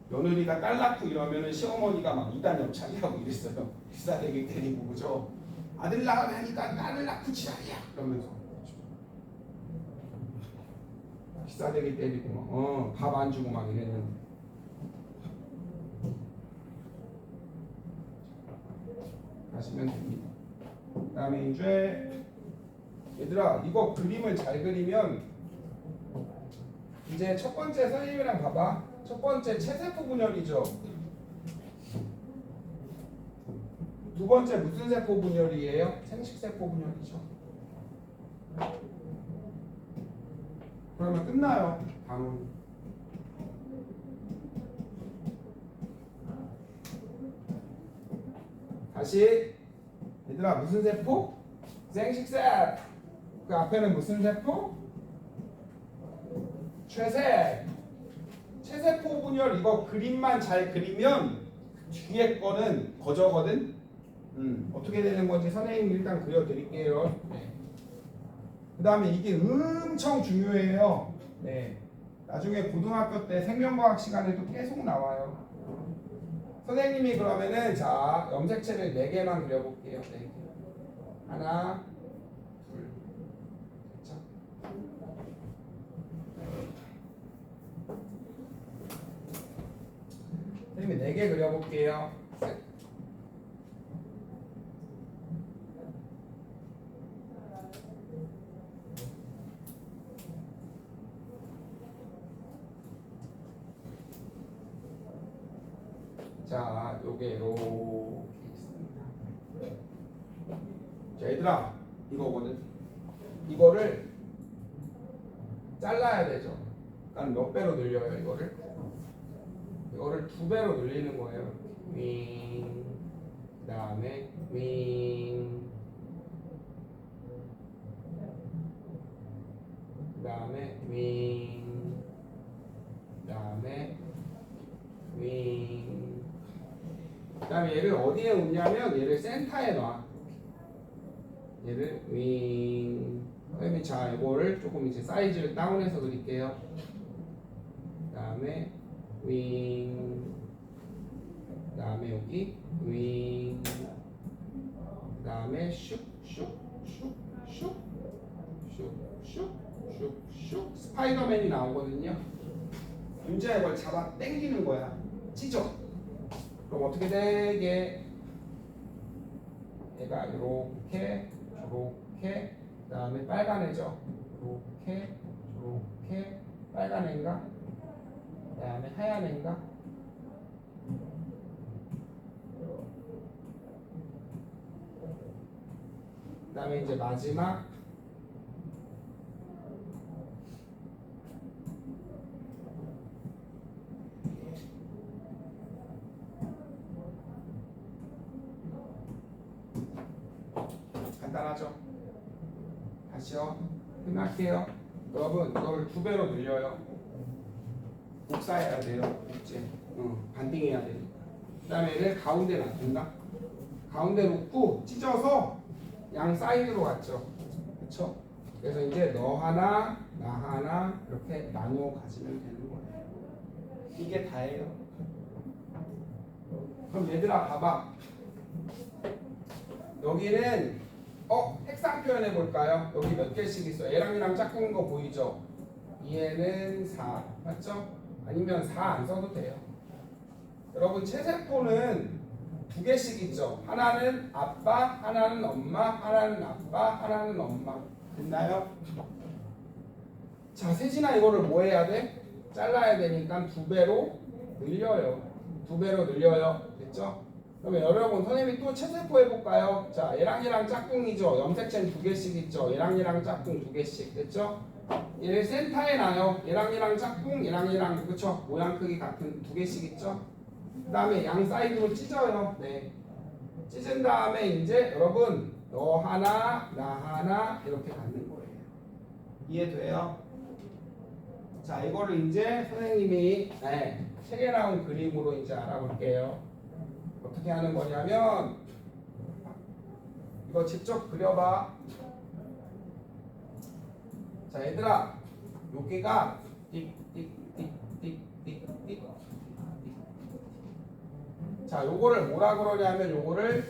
며느리가 딸 낳고 이러면은 시어머니가 막 이단 옆차기하고 이랬어요. 기사대기 때리고 그죠? 아들 낳으니까 딸을 낳고 지랄이야 그러면서 기사대기 때리고 밥 안 주고 막 이랬는데 가시면 됩니다. 그 다음에 이제 얘들아 이거 그림을 잘 그리면 이제 첫 번째 선생님이랑 봐봐. 첫 번째 체세포 분열이죠. 두 번째 무슨 세포 분열이에요? 생식세포 분열이죠. 그러면 끝나요. 다음. 다시 얘들아 무슨 세포? 생식세포. 그 앞에는 무슨 세포? 체세포 분열 이거 그림만 잘 그리면 뒤에 거는 거저거든. 어떻게 되는 건지 선생님 일단 그려드릴게요. 네. 그 다음에 이게 엄청 중요해요. 네. 나중에 고등학교 때 생명과학 시간에도 계속 나와요. 선생님이 그러면은 자 염색체를 4개만 그려볼게요. 4개. 하나, 둘, 자. 선생님이 4개 그려볼게요. 셋. 자, 요게 이렇게 있습니다. 자, 얘들아, 이거거든. 이거를 잘라야 되죠. 그러니까 몇 배로 늘려요 이거를? 이거를 2배로 늘리는 거예요. 윙, 그 다음에 윙, 그 다음에 윙, 그 다음에 윙. 그 다음에 얘를 어디에 놓냐면 얘를 센터에 놔. 얘를 윙. 선생님이 자 이거를 조금 이제 사이즈를 다운해서 그릴게요. 그 다음에 윙. 그 다음에 여기 윙. 그 다음에 슉, 슉, 슉, 슉, 슉, 슉, 슉, 슉. 스파이더맨이 나오거든요. 문제가 이걸 잡아 당기는 거야. 찢어. 그럼 어떻게 돼? 얘가 이렇게, 이렇게, 그 다음에 빨간 애죠. 이렇게, 이렇게, 빨간 애인가? 그 다음에 하얀 애인가? 그 다음에 이제 마지막 간단하죠? 다시요. 끝날게요. 여러분 이걸 2배로 늘려요. 복사해야 돼요. 이제 반띵해야 되니까. 그 다음에 얘를 가운데 놔둔다. 가운데 놓고 찢어서 양 사이드로 갔죠. 그쵸? 그래서 이제 너 하나, 나 하나 이렇게 나누어 가지면 되는 거예요. 이게 다예요. 그럼 얘들아 봐봐. 여기는 색상 표현해 볼까요? 여기 몇 개씩 있어. 얘랑 짝꿍인 거 보이죠? 얘는 4 맞죠? 아니면 4 안 써도 돼요. 여러분 체세포는 2개씩 있죠. 하나는 아빠, 하나는 엄마, 하나는 아빠, 하나는 엄마. 됐나요? 자, 세진아 이거를 뭐 해야 돼? 잘라야 되니까 2배로 늘려요. 2배로 늘려요. 됐죠? 그러면 여러분 선생님이 또 체세포 해볼까요? 자, 얘랑 짝꿍이죠. 염색체는 2개씩 있죠. 얘랑 짝꿍 2개씩. 됐죠? 얘를 센터에 놔요. 얘랑 짝꿍, 얘랑 그쵸? 모양 크기 같은 2개씩 있죠? 그 다음에 양 사이드로 찢어요. 네. 찢은 다음에 이제 여러분 너 하나, 나 하나 이렇게 갖는 거예요. 이해돼요? 자, 이거를 이제 선생님이 책에 나온 그림으로 이제 알아볼게요. 어떻게 하는 거냐면 이거 직접 그려봐. 자, 얘들아 여기가 띡띡띡띡띡띡. 자, 요거를 뭐라 그러냐면 요거를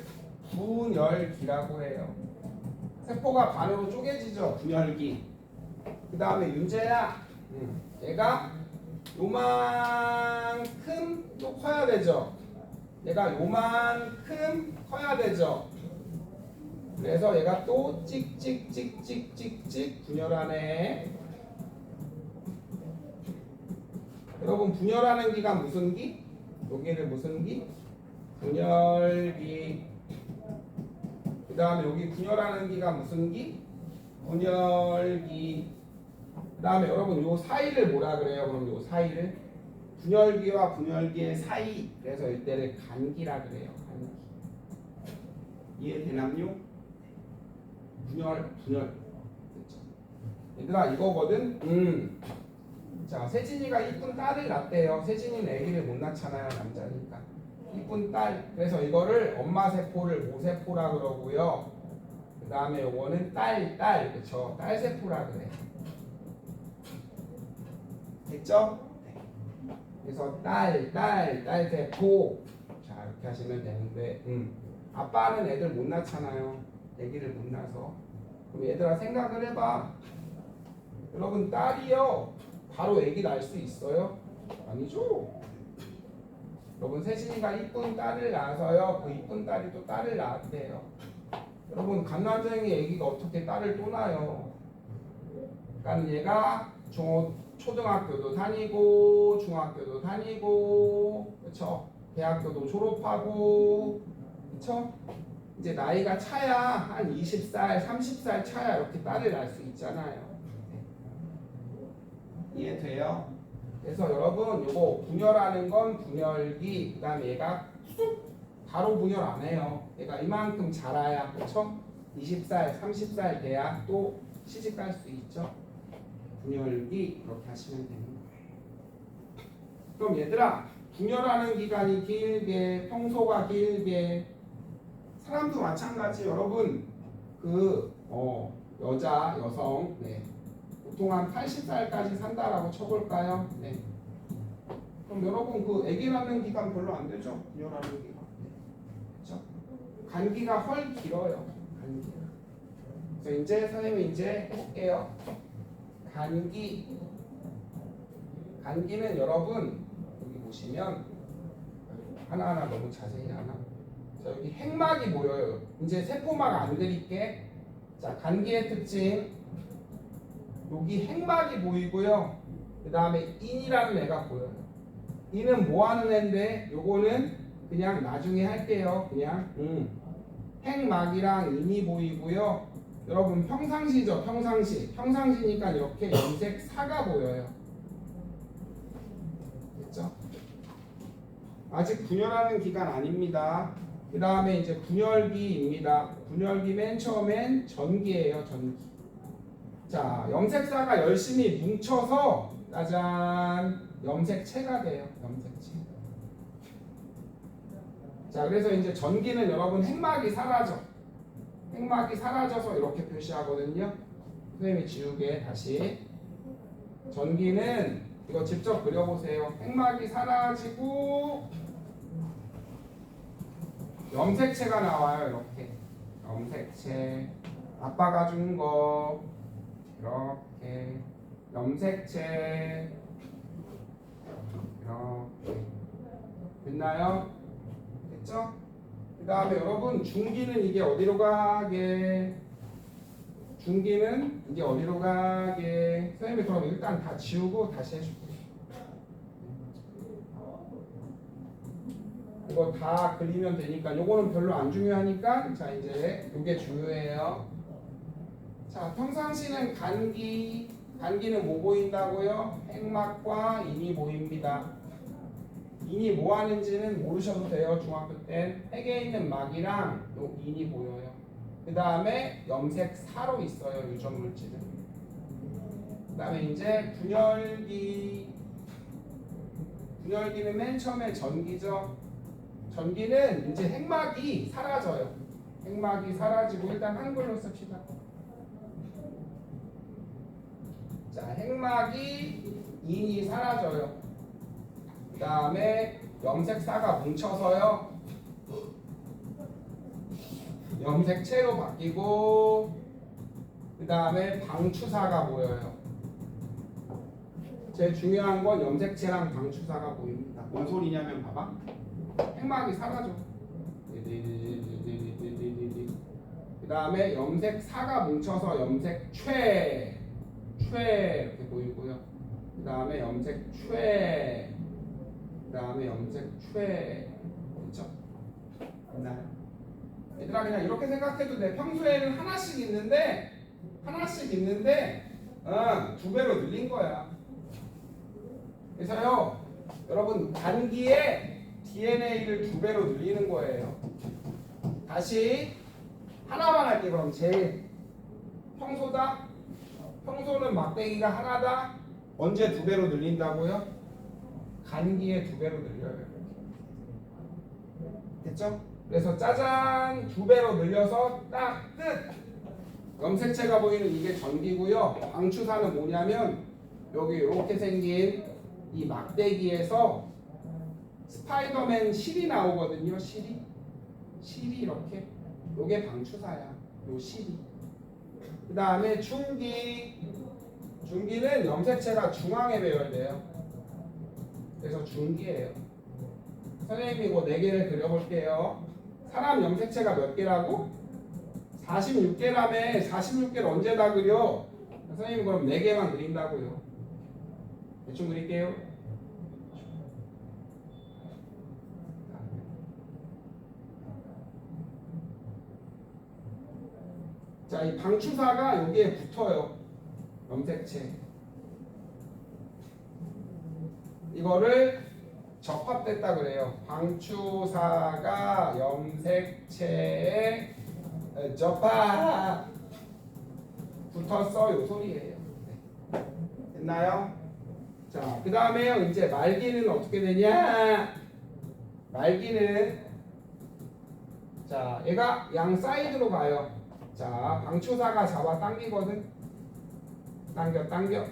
분열기라고 해요. 세포가 반으로 쪼개지죠. 분열기. 그 다음에 윤재야, 얘가 요만큼 또 커야 되죠. 얘가 요만큼 커야 되죠. 그래서 얘가 또 찍찍찍찍찍찍 분열하네. 여러분 분열하는 기가 무슨 기? 여기를 무슨 기? 분열기. 그 다음에 여기 분열하는 기가 무슨 기? 분열기. 그 다음에 여러분 요 사이를 뭐라 그래요? 그럼 요 사이를 분열기와 분열기의 사이. 그래서 이때를 간기라 그래요. 간기. 이해되나요? 분열. 됐죠? 얘들아 이거거든. 자, 세진이가 이쁜 딸을 낳대요. 세진이는 아기를 못 낳잖아요. 남자니까. 이쁜 딸. 그래서 이거를 엄마 세포를 모세포라 그러고요. 그 다음에 요거는 딸. 그쵸? 딸 세포라 그래. 됐죠? 네. 그래서 딸 세포. 자, 이렇게 하시면 되는데, 아빠는 애들 못 낳잖아요. 아기를 못 낳아서. 그럼 얘들아 생각을 해봐. 여러분 딸이요. 바로 아기 낳을 수 있어요? 아니죠. 여러분 세진이가 이쁜 딸을 낳아서요. 그 이쁜 딸이 또 딸을 낳았대요. 여러분 갓난쟁이 아기가 어떻게 딸을 또 낳아요? 그러니까 얘가 초등학교도 다니고 중학교도 다니고 그쵸? 대학교도 졸업하고 그쵸? 이제 나이가 차야 한 20살, 30살 차야 이렇게 딸을 낳을 수 있잖아요. 이해돼요? 그래서 여러분 요거 분열하는 건 분열기 그다음에 얘가 쑥 바로 분열 안 해요. 얘가 이만큼 자라야 그쵸? 20살, 30살 돼야 또 시집 갈 수 있죠. 분열기 그렇게 하시면 됩니다. 그럼 얘들아 분열하는 기간이 길게 평소가 길게 사람도 마찬가지 여러분 여자 여성 네. 보통 한 80살까지 산다라고 쳐볼까요? 네. 그럼 여러분 그 아기 낳는 기간 별로 안 되죠? 분열하는 기간. 그렇죠? 간기가 헐 길어요. 간기가. 그래서 이제 선생님이 이제 해볼게요. 간기는 여러분 여기 보시면 하나하나 너무 자세히 하나. 자 여기 핵막이 모여요. 이제 세포막 안 그릴게. 자 간기의 특징. 여기 핵막이 보이고요. 그 다음에 인이라는 애가 보여요. 인은 뭐 하는 애인데 요거는 그냥 나중에 할게요. 그냥 핵막이랑 인이 보이고요. 여러분 평상시죠. 평상시니까 이렇게 염색 사가 보여요. 됐죠? 아직 분열하는 기간 아닙니다. 그 다음에 이제 분열기입니다. 분열기 맨 처음엔 전기예요. 전기. 자, 염색사가 열심히 뭉쳐서 짜잔 염색체가 돼요. 염색체. 자, 그래서 이제 전기는 여러분 핵막이 사라져. 핵막이 사라져서 이렇게 표시하거든요. 선생님이 지우개 다시. 전기는 이거 직접 그려보세요. 핵막이 사라지고 염색체가 나와요. 이렇게 염색체. 아빠가 준 거. 이렇게 염색체 이렇게 됐나요? 됐죠? 그 다음에 여러분 중기는 이게 어디로 가게? 중기는 이게 어디로 가게? 선생님이 그럼 일단 다 지우고 다시 해줄게요. 이거 다 그리면 되니까 요거는 별로 안 중요하니까 자 이제 요게 중요해요. 자, 평상시는 간기는 뭐 보인다고요? 핵막과 인이 보입니다. 인이 뭐 하는지는 모르셔도 돼요. 중학교 때 핵에 있는 막이랑 요 인이 보여요. 그 다음에 염색사로 있어요. 유전 물질은. 그 다음에 이제 분열기는 맨 처음에 전기죠. 전기는 이제 핵막이 사라져요. 핵막이 사라지고 일단 한글로 씁시다. 자, 핵막이 인이 사라져요. 그 다음에 염색사가 뭉쳐서요. 염색체로 바뀌고 그 다음에 방추사가 보여요. 제일 중요한 건 염색체랑 방추사가 보입니다. 뭔 소리냐면 봐봐. 핵막이 사라져. 그 다음에 염색사가 뭉쳐서 염색최 이렇게 보이고요. 그 다음에 염색최 그 다음에 염색최 됐죠? 맞나요? 얘들아 그냥 이렇게 생각해도 돼. 평소에는 하나씩 있는데 두 배로 늘린 거야. 그래서요 여러분 간기에 DNA를 두 배로 늘리는 거예요. 다시 하나만 할게. 그럼 제일 평소는 막대기가 하나다. 언제 두 배로 늘린다고요? 간기에 두 배로 늘려요. 됐죠? 그래서 짜잔 두 배로 늘려서 딱 끝. 염색체가 보이는 이게 전기고요. 방추사는 뭐냐면 여기 이렇게 생긴 이 막대기에서 스파이더맨 실이 나오거든요. 실이 이렇게. 요게 방추사야. 요 실이. 그 다음에 중기는 염색체가 중앙에 배열돼요. 그래서 중기예요. 선생님이 이거 4개를 그려볼게요. 사람 염색체가 몇 개라고? 46개라며. 46개를 언제 다 그려? 선생님이 그럼 4개만 그린다고요. 대충 그릴게요. 자, 이 방추사가 여기에 붙어요. 염색체. 이거를 접합됐다 그래요. 방추사가 염색체에 접합 붙었어 요 소리예요. 네. 됐나요? 자, 그 다음에요. 이제 말기는 어떻게 되냐? 말기는 자, 얘가 양 사이드로 가요. 자, 방추사가 잡아 당기거든. 당겨.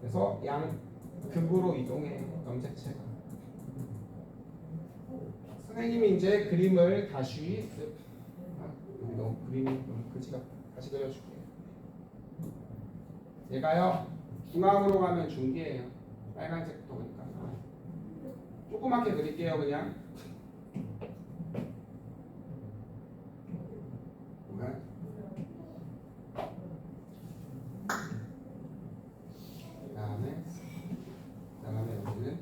그래서 양 극으로 이동해. 염색체가. 선생님이 이제 그림을 다시 여기 너무 그림이 너무 그지가 다시 그려줄게요. 얘가요 중앙으로 가면 중기예요. 빨간색 도니까 조그맣게 그릴게요. 그냥 그다음에 여기는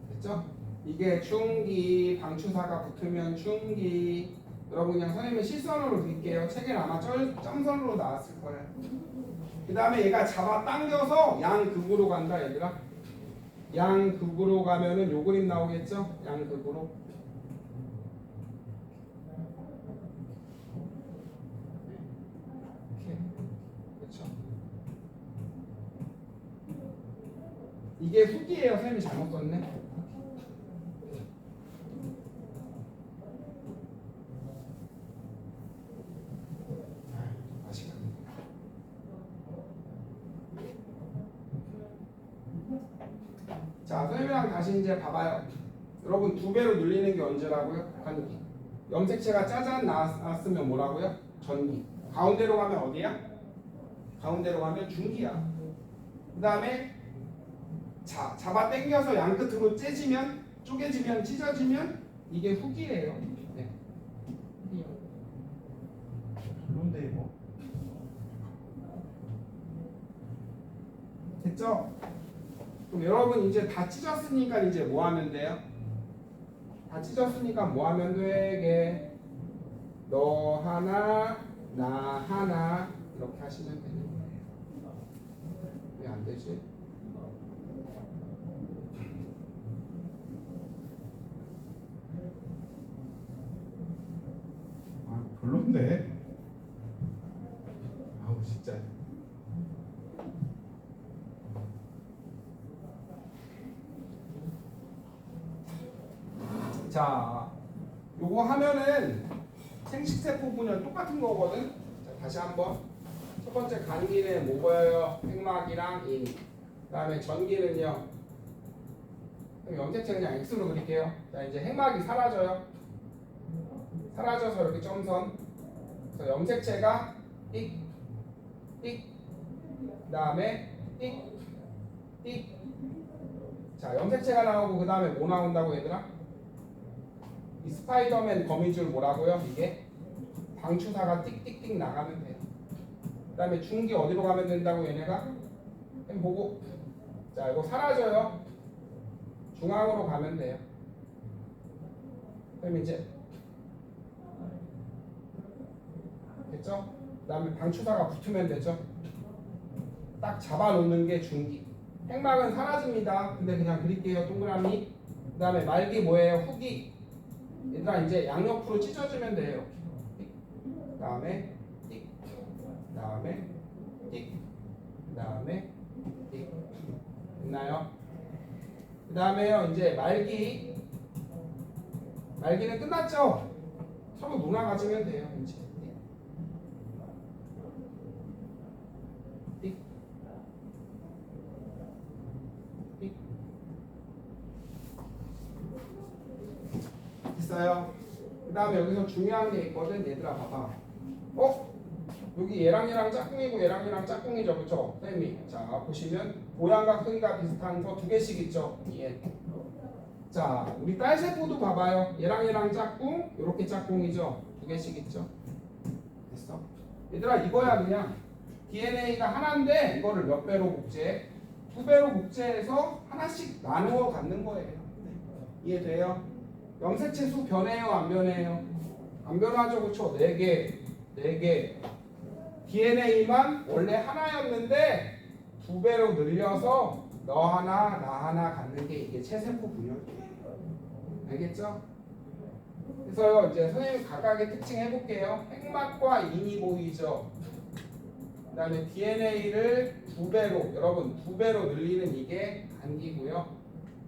됐죠? 이게 중기 방추사가 붙으면 중기. 여러분 그냥 선생님이 실선으로 그릴게요. 책에 아마 점선으로 나왔을 거예요. 그 다음에 얘가 잡아 당겨서 양극으로 간다 얘들아. 양극으로 가면은 요 그림 나오겠죠? 양극으로. 이렇게. 그렇죠? 이게 후기예요. 선생님이 잘못 썼네. 자, 선생님이랑 다시 이제 봐봐요. 여러분 두 배로 눌리는 게 언제라고요? 관기. 염색체가 짜잔 나왔으면 뭐라고요? 전기. 가운데로 가면 어디야? 가운데로 가면 중기야. 그 다음에 잡아 당겨서 양 끝으로 째지면 쪼개지면 찢어지면 이게 후기예요. 네. 별론데 이거. 됐죠? 그럼 여러분 이제 다 찢었으니까 이제 뭐 하면 돼요? 다 찢었으니까 뭐 하면 되게 너 하나 나 하나 이렇게 하시면 되는 거예요. 왜 안 되지? 아 별론데. 아우 진짜. 자, 요거 하면은 생식세포 분열 똑같은 거거든. 자, 다시 한번. 첫 번째 간기는 뭐 보여요? 핵막이랑 인. 그다음에 전기는요. 염색체 그냥 X로 그릴게요. 자, 이제 핵막이 사라져요. 사라져서 이렇게 점선. 그래서 염색체가 띡, 띡. 그다음에 띡, 띡. 자, 염색체가 나오고 그다음에 뭐 나온다고 얘들아? 이 스파이더맨 거미줄 뭐라고요? 이게 방추사가 띡띡띡 나가면 돼요. 그 다음에 중기 어디로 가면 된다고 얘네가? 그럼 보고 자 이거 사라져요. 중앙으로 가면 돼요. 그럼 이제 됐죠? 그 다음에 방추사가 붙으면 되죠. 딱 잡아놓는 게 중기. 핵막은 사라집니다. 근데 그냥 그릴게요. 동그라미. 그 다음에 말기 뭐예요? 후기. 얘들아 이제 양옆으로 찢어주면 돼요. 그 다음에 띡, 그 다음에 띡, 그 다음에 띡. 됐나요? 그 다음에요 이제 말기는 끝났죠? 서로 논아 가지면 돼요. 이제 띡, 띡. 있어요. 그 다음에 여기서 중요한 게 있거든. 얘들아 봐봐. 여기 얘랑 짝꿍이고 얘랑 짝꿍이죠. 그쵸? 선생님이 자 보시면 모양과 크기가 비슷한 거 두 개씩 있죠. 예. 자 우리 딸세포도 봐봐요. 얘랑 짝꿍 요렇게 짝꿍이죠. 두 개씩 있죠. 됐어? 얘들아 이거야 그냥 DNA가 하나인데 이거를 몇 배로 복제해? 두 배로 복제해서 하나씩 나누어 갖는 거예요. 이해돼요? 염색체 수 변해요? 안 변해요? 안 변하죠. 그쵸? 4개 DNA만 원래 하나였는데 두 배로 늘려서 너 하나 나 하나 갖는 게 이게 체세포 분열이에요. 알겠죠? 그래서 이제 선생님 각각의 특징 해볼게요. 핵막과 인이 보이죠? 그 다음에 DNA를 두 배로, 여러분 두 배로 늘리는 이게 간기고요.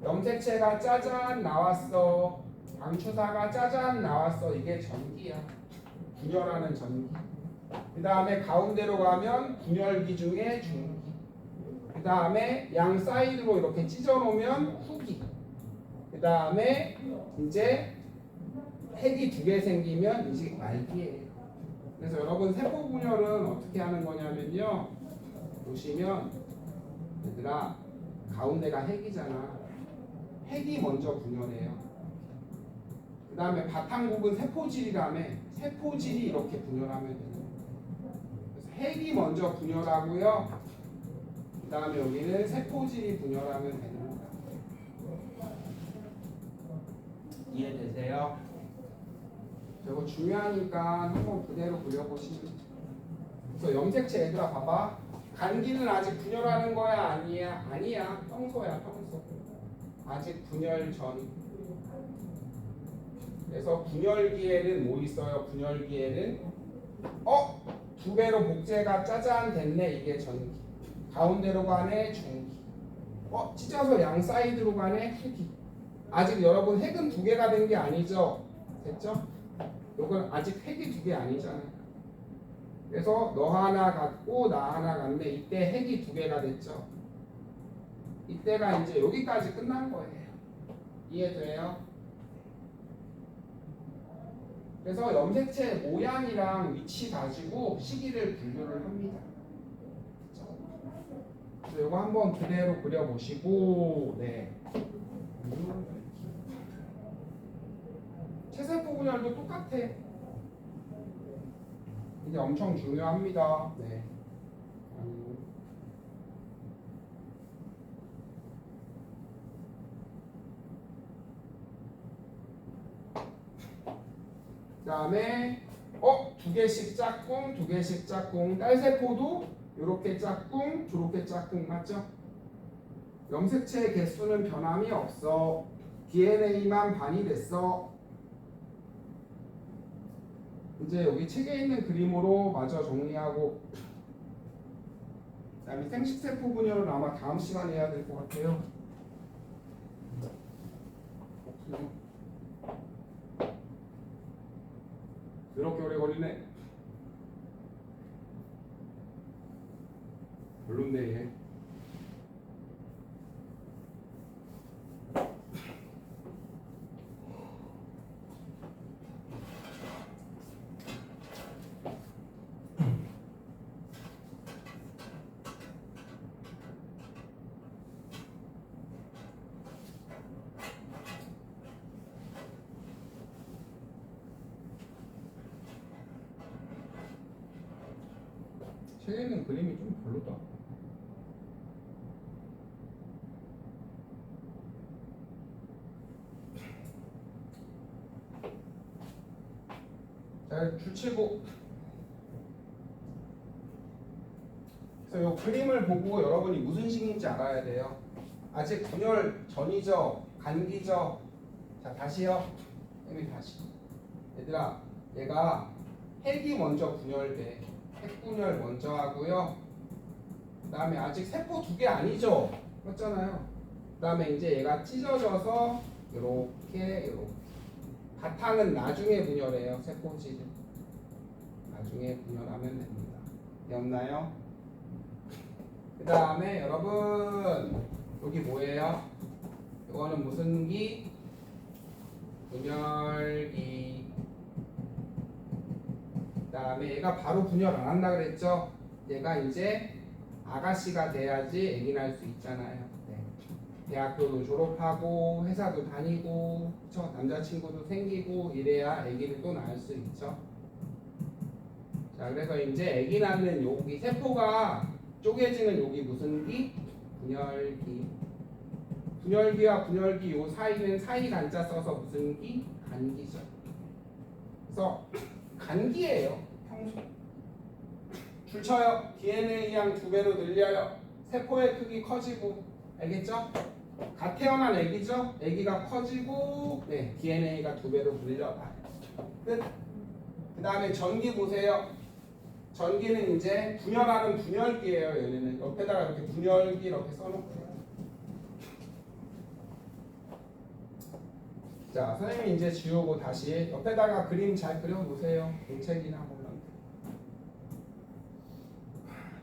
염색체가 짜잔 나왔어. 방추사가 짜잔 나왔어. 이게 전기야. 분열하는 전기. 그 다음에 가운데로 가면 분열기 중에 중기. 그 다음에 양 사이드로 이렇게 찢어 놓으면 후기. 그 다음에 이제 핵이 두 개 생기면 이제 말기예요. 그래서 여러분 세포 분열은 어떻게 하는 거냐면요. 보시면 얘들아 가운데가 핵이잖아. 핵이 먼저 분열해요. 그 다음에 바탕국은 세포질이라며 세포질이 이렇게 분열하면 돼요. 그래서 핵이 먼저 분열하고요. 그 다음에 여기는 세포질이 분열하면 되는 거다. 이해되세요? 저거 중요하니까 한번 그대로 그려보시면 돼요. 그래서 염색체 얘들아 봐봐. 간기는 아직 분열하는 거야 아니야? 아니야. 평소야 평소. 아직 분열 전. 그래서 분열기에는 뭐 있어요? 분열기에는 두 배로 복제가 짜잔 됐네. 이게 전기. 가운데로 가네 중기. 찢어서 양 사이드로 가네 후기. 아직 여러분 핵은 두 개가 된 게 아니죠? 됐죠? 요건 아직 핵이 두 개 아니잖아요. 그래서 너 하나 갖고 나 하나 갖네. 이때 핵이 두 개가 됐죠. 이때가 이제 여기까지 끝난 거예요. 이해돼요? 그래서 염색체 모양이랑 위치 가지고 시기를 분류를 합니다. 그래서 이거 한번 그대로 그려보시고, 네. 체세포 분열도 똑같아. 이게 엄청 중요합니다. 네. 그 다음에 두 개씩 짝꿍, 두 개씩 짝꿍. 딸세포도 이렇게 짝꿍, 저렇게 짝꿍 맞죠? 염색체의 개수는 변함이 없어. DNA만 반이 됐어. 이제 여기 책에 있는 그림으로 마저 정리하고, 그다음에 생식세포 분열은 아마 다음 시간에 해야 될 것 같아요. 그렇게 오래 걸리네. 별론데 얘. 책에 있는 그림이 좀 별로다. 자, 줄치고. 그래서 이 그림을 보고 여러분이 무슨 식인지 알아야 돼요. 아직 분열 전이죠, 간기죠. 자, 다시요. 여기 다시. 얘들아, 얘가 핵이 먼저 분열돼. 핵분열 먼저 하고요. 그 다음에 아직 세포 두 개 아니죠? 맞잖아요. 그 다음에 이제 얘가 찢어져서 이렇게 바탕은 나중에 분열해요. 세포질은 나중에 분열하면 됩니다. 되었나요? 그 다음에 여러분 여기 뭐예요? 이거는 무슨 기? 분열기. 그 다음에 얘가 바로 분열 안 한다 그랬죠? 얘가 이제 아가씨가 돼야지 애기 낳을 수 있잖아요. 네. 대학교도 졸업하고 회사도 다니고 그쵸? 남자친구도 생기고 이래야 애기를 또 낳을 수 있죠. 자, 그래서 이제 애기 낳는 여기 세포가 쪼개지는 여기 무슨 기? 분열기. 분열기와 분열기 요 사이는 사이 간자 써서 무슨 기? 간기죠. 그래서 간기예요. 평소. 줄 쳐요. DNA 양 두 배로 늘려요. 세포의 크기 커지고, 알겠죠? 갓 태어난 애기죠? 애기가 커지고, 네, DNA가 2배로 늘려가요. 끝. 그 다음에 전기 보세요. 전기는 이제 분열하는 분열기예요. 얘네는 옆에다가 이렇게 분열기 이렇게 써놓고요. 자, 선생님이 이제 지우고 다시 옆에다가 그림 잘 그려놓으세요. 공책이나 보면.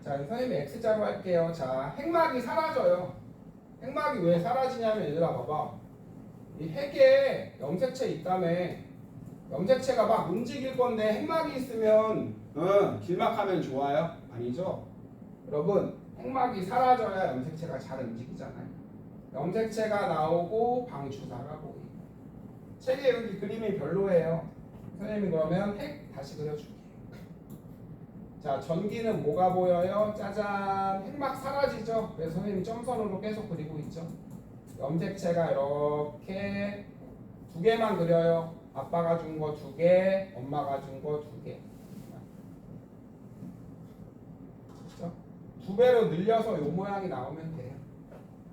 자, 선생님이 X자로 할게요. 자, 핵막이 사라져요. 핵막이 왜 사라지냐면 얘들아 봐봐. 이 핵에 염색체 있다며. 염색체가 막 움직일 건데 핵막이 있으면 길막하면 좋아요? 아니죠? 여러분, 핵막이 사라져야 염색체가 잘 움직이잖아요. 염색체가 나오고 방추사가 보이고. 책에 여기 그림이 별로예요. 선생님이 그러면 핵 다시 그려줄게요. 자, 전기는 뭐가 보여요? 짜잔, 핵막 사라지죠? 그래서 선생님이 점선으로 계속 그리고 있죠. 염색체가 이렇게 2개만 그려요. 아빠가 준 거 2개, 엄마가 준 거 2개. 그렇죠? 2배로 늘려서 이 모양이 나오면 돼요.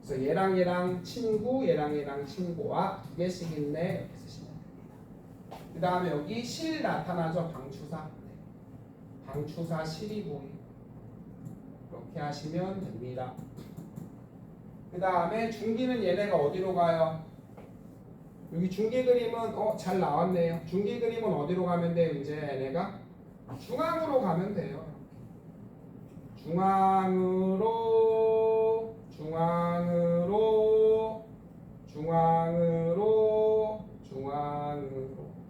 그래서 얘랑 친구, 얘랑 친구와 2개씩 있네. 이렇게 쓰시면 됩니다. 그 다음에 여기 실 나타나죠? 방추사. 방추사 실이 보이. 이렇게 하시면 됩니다. 그 다음에 중기는 얘네가 어디로 가요? 여기 중기 그림은 잘 나왔네요. 중기 그림은 어디로 가면 돼요? 이제 얘네가 중앙으로 가면 돼요. 중앙으로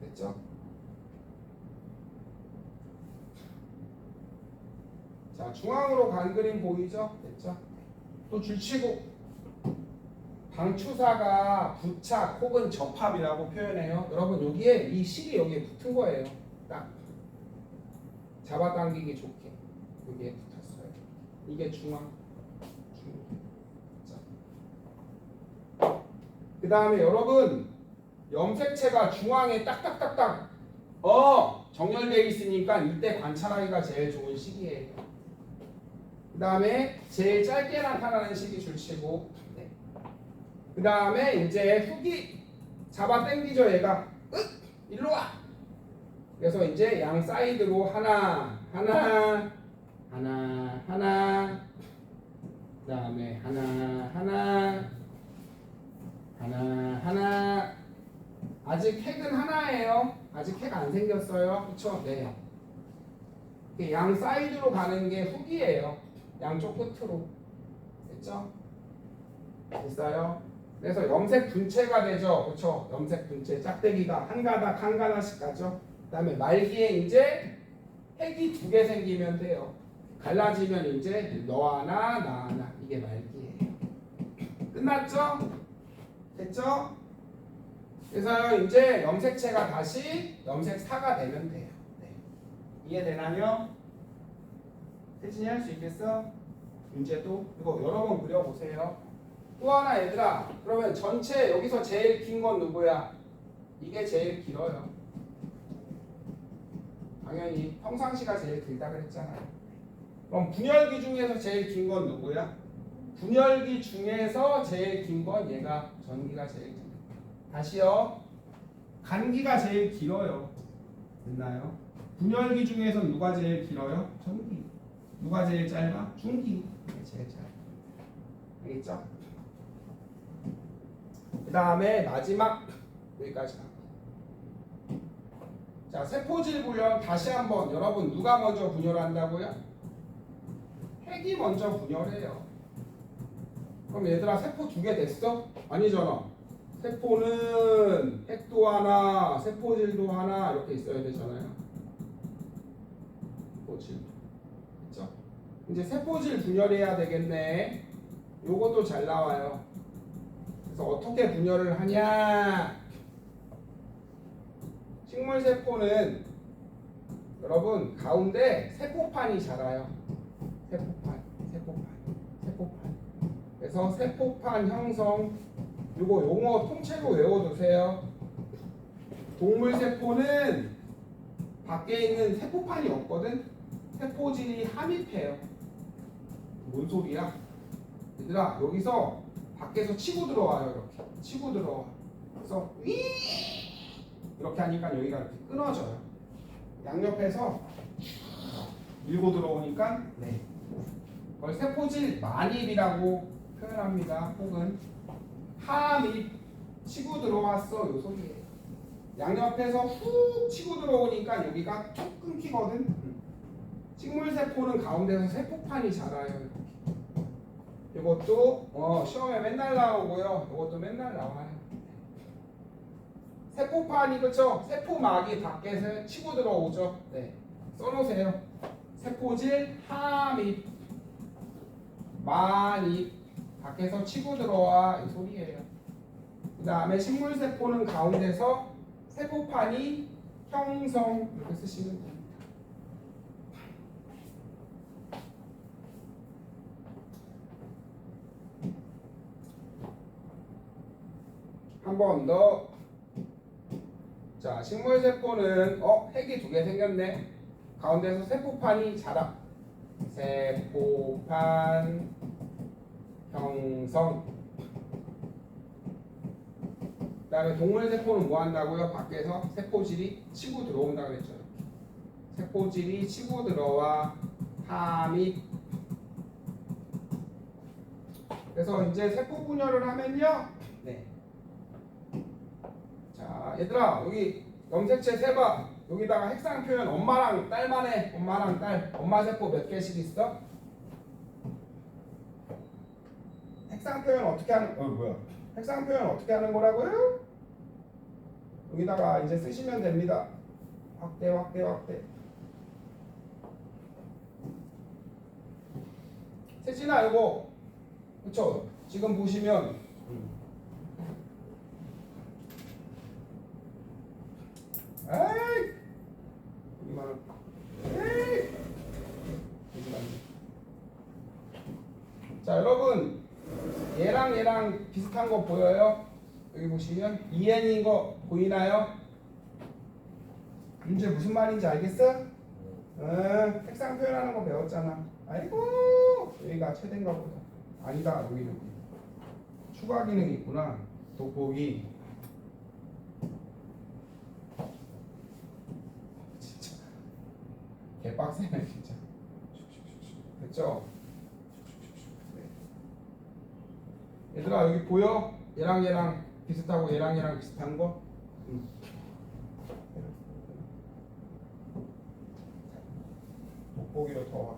됐죠? 자, 중앙으로 간 그림 보이죠? 됐죠? 또 줄치고 방추사가 부착 혹은 접합이라고 표현해요. 여러분 여기에 이 실이 여기에 붙은 거예요. 딱 잡아당기기 좋게 여기에 붙었어요. 이게 중앙. 그 다음에 여러분 염색체가 중앙에 딱딱딱딱 정렬되어 있으니까 이때 관찰하기가 제일 좋은 시기예요. 그 다음에 제일 짧게 나타나는 시기 줄치고, 네. 그 다음에 이제 훅이 잡아당기죠. 얘가 일로 와. 그래서 이제 양 사이드로 하나 그 다음에 하나 아직 핵은 하나예요. 아직 핵 안 생겼어요. 그쵸? 네. 양 사이드로 가는 게 훅이에요. 양쪽 끝으로. 됐죠? 됐어요? 그래서 염색 분체가 되죠. 그쵸? 염색 분체. 짝대기가 한 가닥씩 가죠. 그 다음에 말기에 이제 핵이 2개 생기면 돼요. 갈라지면 이제 너 하나 나 하나. 이게 말기예요. 끝났죠? 됐죠? 그래서 이제 염색체가 다시 염색사가 되면 돼요. 네. 이해되나요? 태진이 할 수 있겠어? 문제도 이거 여러 번 그려보세요. 또 하나 얘들아, 그러면 전체 여기서 제일 긴 건 누구야? 이게 제일 길어요. 당연히 평상시가 제일 길다 그랬잖아요. 그럼 분열기 중에서 제일 긴 건 누구야? 분열기 중에서 제일 긴 건 얘가 전기가 제일 길어요. 다시요. 간기가 제일 길어요. 됐나요? 분열기 중에서 누가 제일 길어요? 전기. 누가 제일 짧아? 중기. 제일 짧아. 알겠죠? 그 다음에 마지막 여기까지 갑니다. 자, 세포질 분열 다시 한번 여러분 누가 먼저 분열한다고요? 핵이 먼저 분열해요. 그럼 얘들아 세포 2개 됐어? 아니잖아. 세포는 핵도 하나, 세포질도 하나 이렇게 있어야 되잖아요. 세포질. 그렇죠? 이제 세포질 분열해야 되겠네. 요것도 잘 나와요. 그래서 어떻게 분열을 하냐? 식물 세포는 여러분 가운데 세포판이 자라요. 세포판. 그래서 세포판 형성 요거 용어 통째로 외워두세요. 동물 세포는 밖에 있는 세포판이 없거든. 세포질이 함입해요. 뭔 소리야? 얘들아 여기서 밖에서 치고 들어와요. 이렇게 치고 들어와. 그래서 위 이렇게 하니까 여기가 이렇게 끊어져요. 양옆에서 밀고 들어오니까 네. 그걸 세포질 만입이라고 표현합니다. 혹은 하입 치고 들어왔어 요 소리예요. 양옆에서 훅 치고 들어오니까 여기가 툭 끊기거든. 식물 세포는 가운데서 세포판이 자라요. 이것도 시험에 맨날 나오고요. 이것도 맨날 나와요. 세포판이 그쵸? 세포막이 밖에서 치고 들어오죠. 네, 써놓으세요. 세포질 하입 만입 밖에서 치고 들어와 이 소리예요. 그 다음에 식물 세포는 가운데서 세포판이 형성 이렇게 쓰시면 됩니다. 한 번 더. 자, 식물 세포는 핵이 두 개 생겼네. 가운데서 세포판이 자라. 세포판 형성. 그 다음에 동물 세포는 뭐 한다고요? 밖에서 세포질이 치고 들어온다고 그랬죠. 세포질이 치고 들어와 하입. 그래서 이제 세포 분열을 하면요. 네. 자, 얘들아 여기 염색체 세봐. 여기다가 핵상 표현 엄마랑 딸만 해. 엄마랑 딸. 엄마 세포 몇 개씩 있어? 핵상 표현 어떻게 하는? 뭐야? 핵상 표현 어떻게 하는 거라고요? 여기다가 이제 쓰시면 됩니다. 확대, 확대, 확대. 세진아 이거 그쵸? 지금 보시면 에이 이만 에이 자 여러분 얘랑 비슷한 거 보여요? 여기 보시면 EN인 거 보이나요? 문제 무슨 말인지 알겠어? 색상 표현하는 거 배웠잖아. 아이고 여기가 최대인가 보다. 아니다 여기 추가 기능이 있구나. 돋보기. 진짜 개빡세네 진짜. 됐죠? 얘들아 여기 보여? 얘랑 비슷하고 얘랑 비슷한 거? 돋보기로 더 와.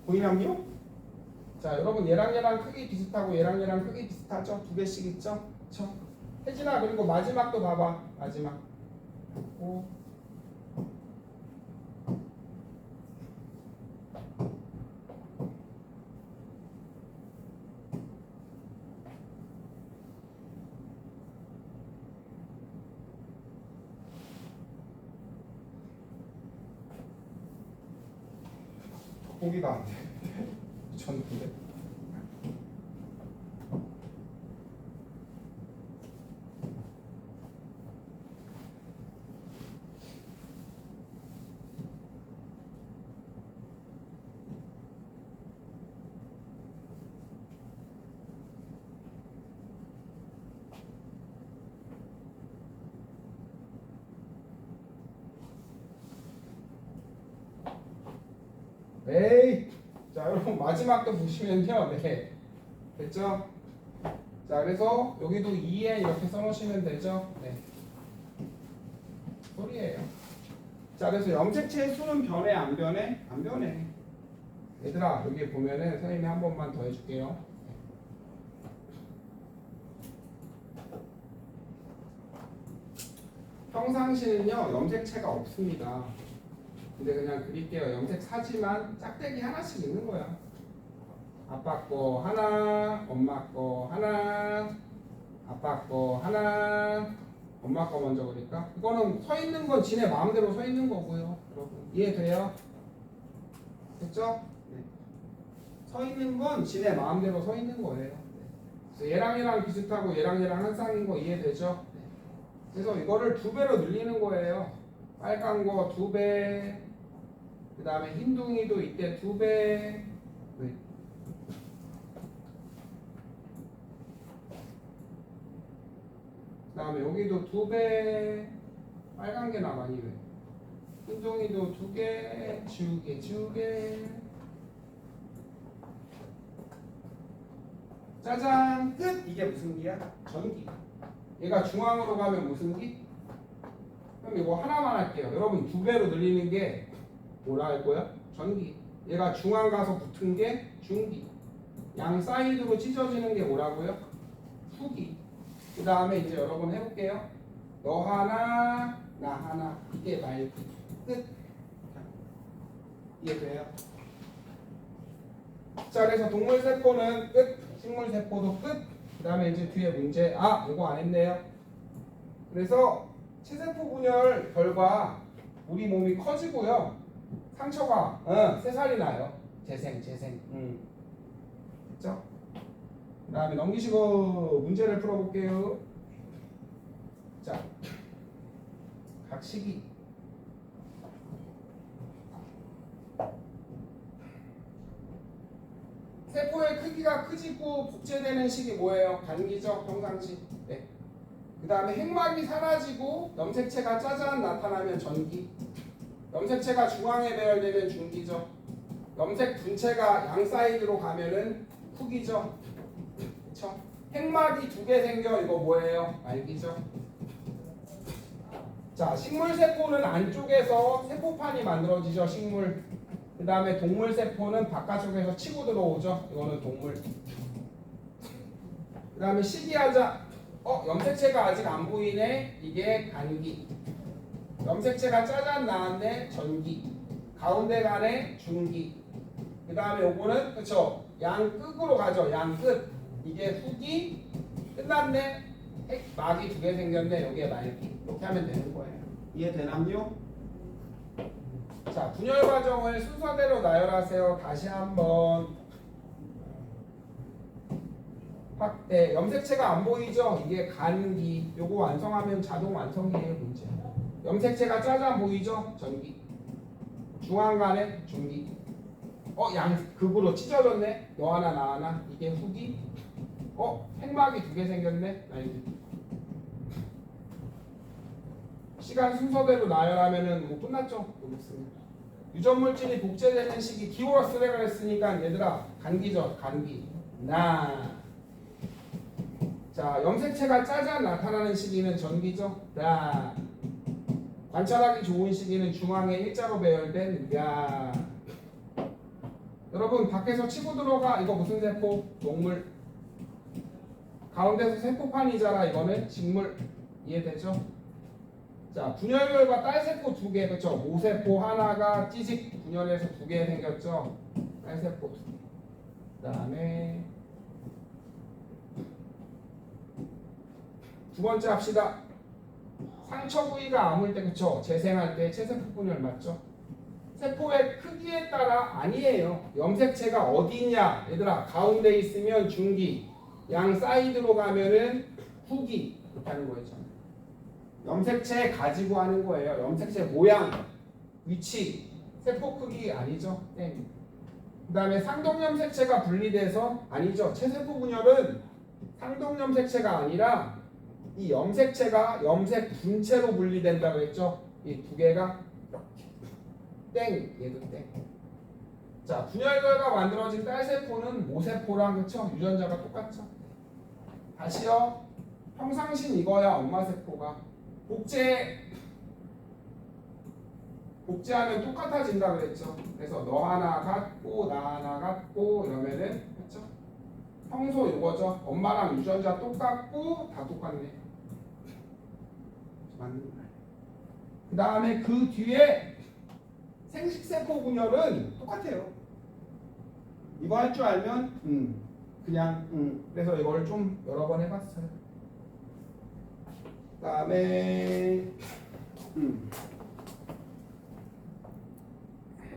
보이나요? 자 여러분 얘랑 크기 비슷하고 얘랑 크기 비슷하죠? 두 개씩 있죠? 그쵸? 혜진아 그리고 마지막도 봐봐. 마지막 오. 보기가 안 돼. 미쳤는데. 에이. 자 여러분 마지막도 보시면요. 네. 됐죠? 자 그래서 여기도 2n 이렇게 써놓으시면 되죠? 네. 소리예요. 자 그래서 염색체의 수는 변해 안 변해? 안 변해. 얘들아 여기 보면은 선생님이 한 번만 더 해줄게요. 평상시는요 염색체가 없습니다. 근데 그냥 그릴게요. 염색 사지만 짝대기 하나씩 있는 거야. 아빠 거 하나, 엄마 거 하나, 아빠 거 하나, 엄마 거 먼저 그릴까? 이거는 서 있는 건 지네 마음대로 서 있는 거고요. 여러분 이해돼요? 됐죠? 네. 서 있는 건 지네 마음대로 서 있는 거예요. 네. 그래서 얘랑 비슷하고 얘랑 한 쌍인 거 이해되죠? 네. 그래서 이거를 2배로 늘리는 거예요. 빨간 거 2배, 그 다음에 흰둥이도 이때 2배. 네. 그 다음에 여기도 2배. 빨간 게 나만이 왜? 흰둥이도 2개, 주개. 짜잔, 끝! 이게 무슨 기야? 전기. 얘가 중앙으로 가면 무슨 기? 그럼 이거 하나만 할게요. 여러분 2배로 늘리는 게 뭐라 할 거야? 전기. 얘가 중앙 가서 붙은 게 중기. 양 사이드로 찢어지는 게 뭐라고요? 후기. 그 다음에 이제 여러분 해볼게요. 너 하나, 나 하나. 이게 말기. 끝. 이해돼요? 자, 그래서 동물 세포는 끝. 식물 세포도 끝. 그 다음에 이제 뒤에 문제. 아, 이거 안 했네요. 그래서 체세포 분열 결과 우리 몸이 커지고요. 상처가 3살이 나요. 재생. 됐죠? 그 다음에 넘기시고 문제를 풀어볼게요. 자, 각 시기. 세포의 크기가 크지고 복제되는 시기 뭐예요? 간기죠? 평상시. 네. 그 다음에 핵막이 사라지고 염색체가 짜잔 나타나면 전기. 염색체가 중앙에 배열되면 중기죠. 염색 분체가 양 사이드로 가면은 후기죠. 그쵸? 핵막이 2개 생겨. 이거 뭐예요? 말기죠. 자, 식물 세포는 안쪽에서 세포판이 만들어지죠. 식물. 그 다음에 동물 세포는 바깥쪽에서 치고 들어오죠. 이거는 동물. 그 다음에 시기하자. 염색체가 아직 안 보이네. 이게 간기. 염색체가 짜잔 나왔네. 전기. 가운데 가네. 중기. 그 다음에 요거는 그쵸. 양 끝으로 가죠. 양 끝. 이게 후기. 끝났네. 막이 2개 생겼네. 여기에 말기. 이렇게 하면 되는 거예요. 이해되나요? 자, 분열 과정을 순서대로 나열하세요. 다시 한번. 확대. 염색체가 안 보이죠? 이게 간기. 요거 완성하면 자동 완성이에요. 문제. 염색체가 짜잔 보이죠? 전기. 중앙간에 중기. 양 극으로 찢어졌네. 너 하나 나 하나. 이게 후기. 핵막이 2개 생겼네. 날기. 시간 순서대로 나열하면은 뭐 끝났죠? 여기 있습니다. 유전물질이 복제되는 시기 기울어쓰레가 했으니까 얘들아 간기죠. 간기. 나. 자, 염색체가 짜잔 나타나는 시기는 전기죠. 나. 관찰하기 좋은 시기는 중앙에 일자로 배열된 야. 여러분 밖에서 치고 들어가. 이거 무슨 세포? 동물. 가운데서 세포판이잖아. 이거는 식물. 이해되죠? 자, 분열 결과 딸세포 2개. 그쵸? 모세포 하나가 찌직 분열해서 2개 생겼죠. 딸세포 2개. 그 다음에 두 번째 합시다. 상처 부위가 아물 때, 그쵸? 재생할 때 체세포 분열 맞죠? 세포의 크기에 따라 아니에요. 염색체가 어디 있냐? 얘들아, 가운데 있으면 중기, 양 사이드로 가면은 후기. 이렇게 하는 거였죠. 염색체 가지고 하는 거예요. 염색체 모양, 위치, 세포 크기 아니죠? 네. 그 다음에 상동염색체가 분리돼서 아니죠. 체세포 분열은 상동염색체가 아니라 이 염색체가 염색 분체로 분리된다고 했죠. 이 2개가 이렇게 땡, 얘도 땡. 자, 분열 결과 만들어진 딸세포는 모세포랑 그쵸? 유전자가 똑같죠. 다시요. 평상신 이거야. 엄마 세포가 복제하면 똑같아진다 그랬죠. 그래서 너 하나 같고 나 하나 같고 이러면은 그렇죠? 평소 이거죠. 엄마랑 유전자 똑같고 다 똑같네. 맞는 말. 그 다음에 그 뒤에 생식세포 분열은 똑같아요. 이거 할 줄 알면 그냥 그래서 이걸 좀 여러 번 해봤어요. 그다음에